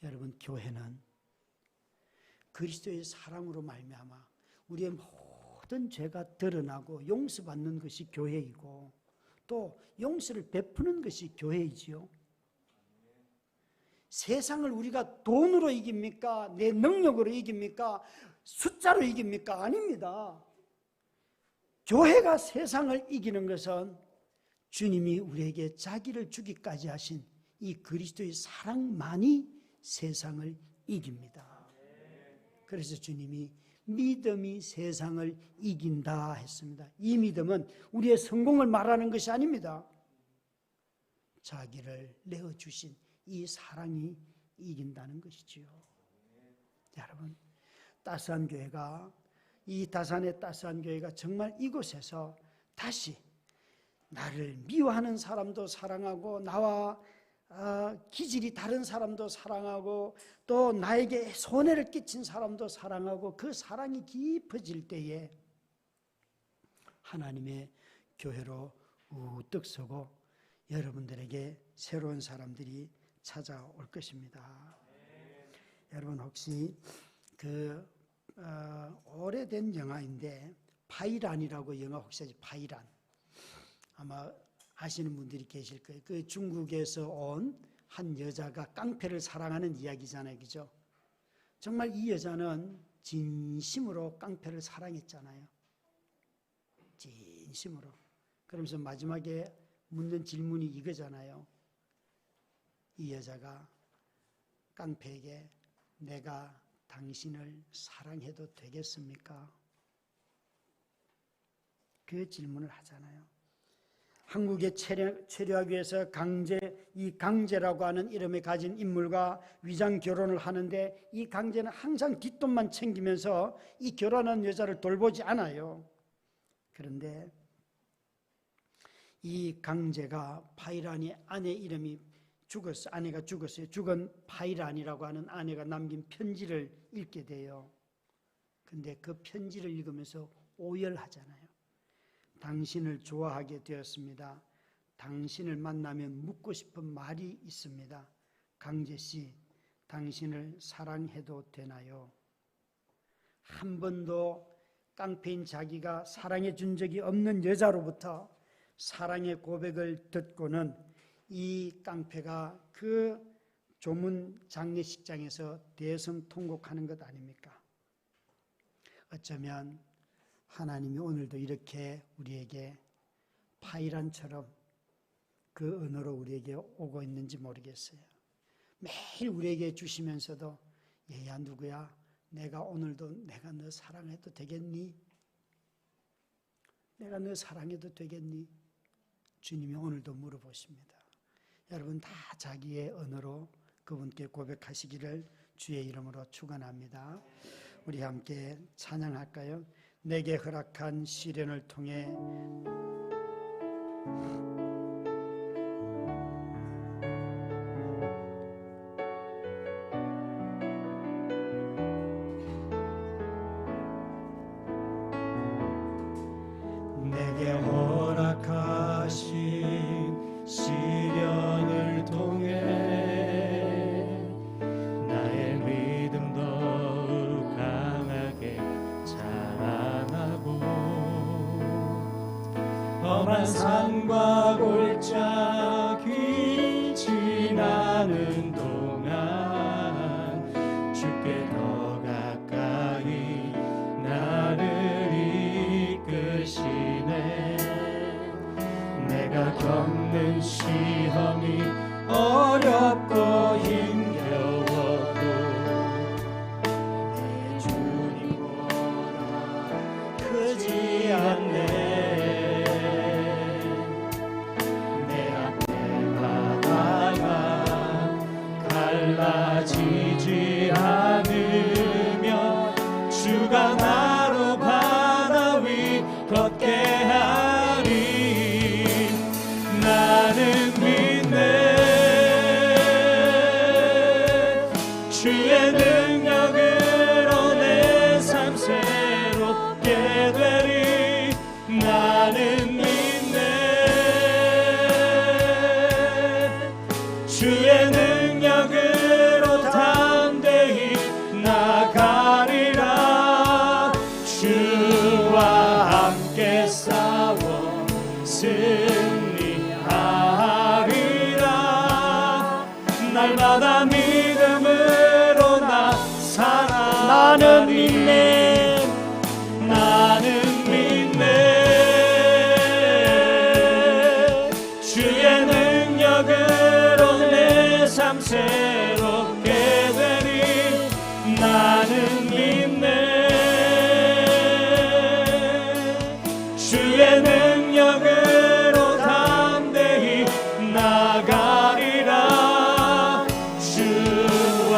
여러분, 교회는 그리스도의 사랑으로 말미암아 우리의 모든 죄가 드러나고 용서받는 것이 교회이고, 또 용서를 베푸는 것이 교회이지요. 세상을 우리가 돈으로 이깁니까? 내 능력으로 이깁니까? 숫자로 이깁니까? 아닙니다. 교회가 세상을 이기는 것은 주님이 우리에게 자기를 주기까지 하신 이 그리스도의 사랑만이 세상을 이깁니다. 그래서 주님이 믿음이 세상을 이긴다 했습니다. 이 믿음은 우리의 성공을 말하는 것이 아닙니다. 자기를 내어주신 이 사랑이 이긴다는 것이지요. 여러분, 따스한 교회가, 이 다산의 따스한 교회가 정말 이곳에서 다시 나를 미워하는 사람도 사랑하고, 나와 기질이 다른 사람도 사랑하고, 또 나에게 손해를 끼친 사람도 사랑하고, 그 사랑이 깊어질 때에 하나님의 교회로 우뚝 서고 여러분들에게 새로운 사람들이 찾아올 것입니다. 여러분, 혹시 오래된 영화인데 파이란이라고 영화 혹시 아시죠? 파이란. 아마 아시는 분들이 계실 거예요. 그 중국에서 온 한 여자가 깡패를 사랑하는 이야기잖아요. 그죠? 정말 이 여자는 진심으로 깡패를 사랑했잖아요. 진심으로. 그러면서 마지막에 묻는 질문이 이거잖아요. 이 여자가 깡패에게 내가 당신을 사랑해도 되겠습니까? 그 질문을 하잖아요. 한국에 체류하기 위해서 이 강제라고 하는 이름을 가진 인물과 위장 결혼을 하는데, 이 강제는 항상 뒷돈만 챙기면서 이 결혼한 여자를 돌보지 않아요. 그런데 이 강제가 파이란이 아내 이름이 아내가 죽었어요. 죽은 파이란이라고 하는 아내가 남긴 편지를 읽게 돼요. 근데 그 편지를 읽으면서 오열하잖아요. 당신을 좋아하게 되었습니다. 당신을 만나면 묻고 싶은 말이 있습니다. 강제 씨, 당신을 사랑해도 되나요? 한 번도 깡패인 자기가 사랑해 준 적이 없는 여자로부터 사랑의 고백을 듣고는 이 깡패가 그 조문 장례식장에서 대성통곡하는 것 아닙니까? 어쩌면 하나님이 오늘도 이렇게 우리에게 파이란처럼 그 언어로 우리에게 오고 있는지 모르겠어요. 매일 우리에게 주시면서도, 얘야 누구야? 내가 오늘도 내가 너 사랑해도 되겠니? 내가 너 사랑해도 되겠니? 주님이 오늘도 물어보십니다. 여러분 다 자기의 언어로 그분께 고백하시기를 주의 이름으로 축원합니다. 우리 함께 찬양할까요? 내게 허락한 시련을 통해 내게 허락하신 시련을 통해 나의 믿음 더욱 강하게 자라나고 험한 산과 골짜기 지나는 동안 주께 더 가까이 나를 이끄시네. 내가 겪는 시험이 어렵고 힘겨워도 내 주님보다 크지 않네. 내 앞에 바다가 갈라지지 않으면 주가 나로 바다 위 걷게 하리. 나는 믿네. 주의 능력으로 내 삶 새롭게 되리. 나는 믿네. 주의 능력으로 담대히 나가리라. 주와 함께 싸워 승리하리라. 날마다 믿음으로 나 살아가리. 나는 믿네. 나는 믿네. 주의 능력으로 내 삶 새롭게 되리. 나는 믿네. 주의 능력으로 담대히 나가리라. 주와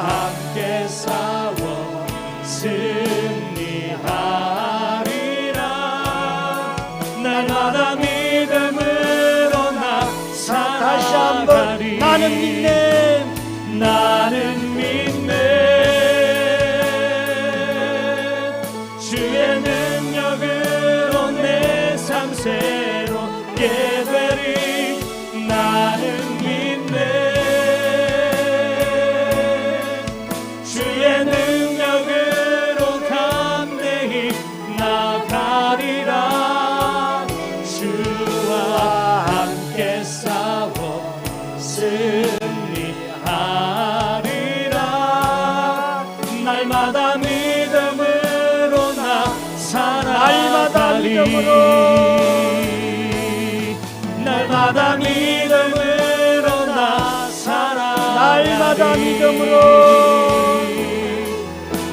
함께 싸워 승리하리라. 날마다 믿음으로 나 다시 한번 살아가리. 나는 믿네. 나는 믿네. 주의 능력으로 내 삶 새롭게 되리. 나는 믿네. 주의 능력으로 담대히 나가리라. 주와 함께 싸워 승리하리라. 날마다 믿음으로 나 살아가리. 날마다 믿음으로 나 살아가리. 날마다 믿음으로.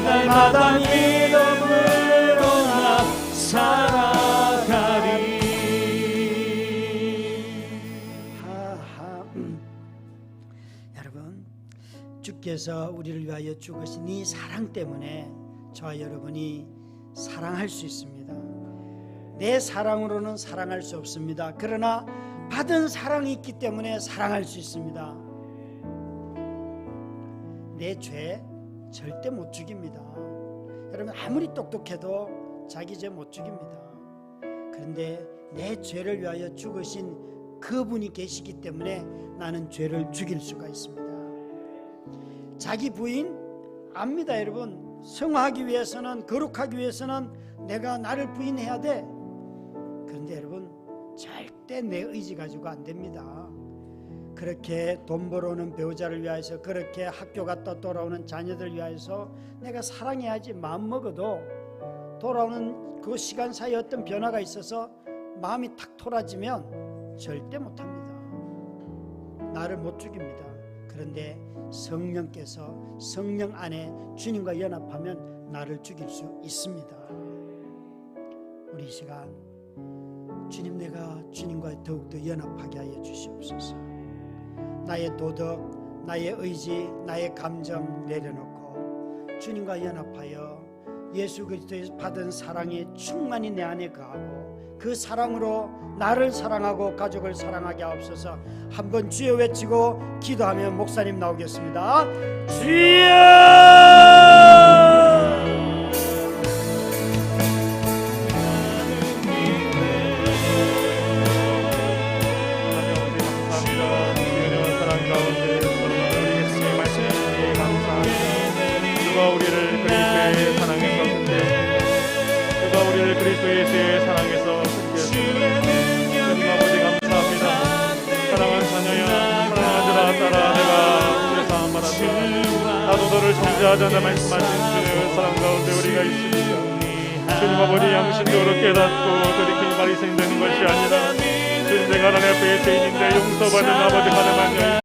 날마다 믿음으로 나 살아가리. 여러분, 주께서 우리를 위하여 죽으신 이 사랑 때문에 저와 여러분이 사랑할 수 있습니다. 내 사랑으로는 사랑할 수 없습니다. 그러나 받은 사랑이 있기 때문에 사랑할 수 있습니다. 내 죄 절대 못 죽입니다. 여러분, 아무리 똑똑해도 자기 죄 못 죽입니다. 그런데 내 죄를 위하여 죽으신 그분이 계시기 때문에 나는 죄를 죽일 수가 있습니다. 자기 부인 압니다. 여러분, 성화하기 위해서는, 거룩하기 위해서는 내가 나를 부인해야 돼. 그런데 여러분, 절대 내 의지 가지고 안 됩니다. 그렇게 돈 벌어오는 배우자를 위해서, 그렇게 학교 갔다 돌아오는 자녀들 위해서 내가 사랑해야지 마음먹어도 돌아오는 그 시간 사이에 어떤 변화가 있어서 마음이 탁 토라지면 절대 못합니다. 나를 못 죽입니다. 그런데 성령께서, 성령 안에 주님과 연합하면 나를 죽일 수 있습니다. 우리 이 시간 주님, 내가 주님과 더욱더 연합하게 하여 주시옵소서. 나의 도덕, 나의 의지, 나의 감정 내려놓고 주님과 연합하여 예수 그리스도에서 받은 사랑이 충만히 내 안에 거하고 그 사랑으로 나를 사랑하고 가족을 사랑하게 하옵소서. 한번 주여 외치고 기도하며 목사님 나오겠습니다. 주여! 우리를 그리스도의 사랑에서 승리했습니다. 주가 우리를 그리스도의 사랑에서 승리했습니다. 주님 아버지 감사합니다. 사랑하는 자녀여, 사랑하는 딸아, 내가 주의 사랑 받았다. 나도 너를 정죄하자는 말씀하신 주의 사랑 가운데 우리가 있습니다. 주님 아버지 양심적으로 깨닫고 돌이키니 바리새인 되는 것이 아니라 주님 내가 하나님 앞에 죄인인데 용서받은 아버지 하나님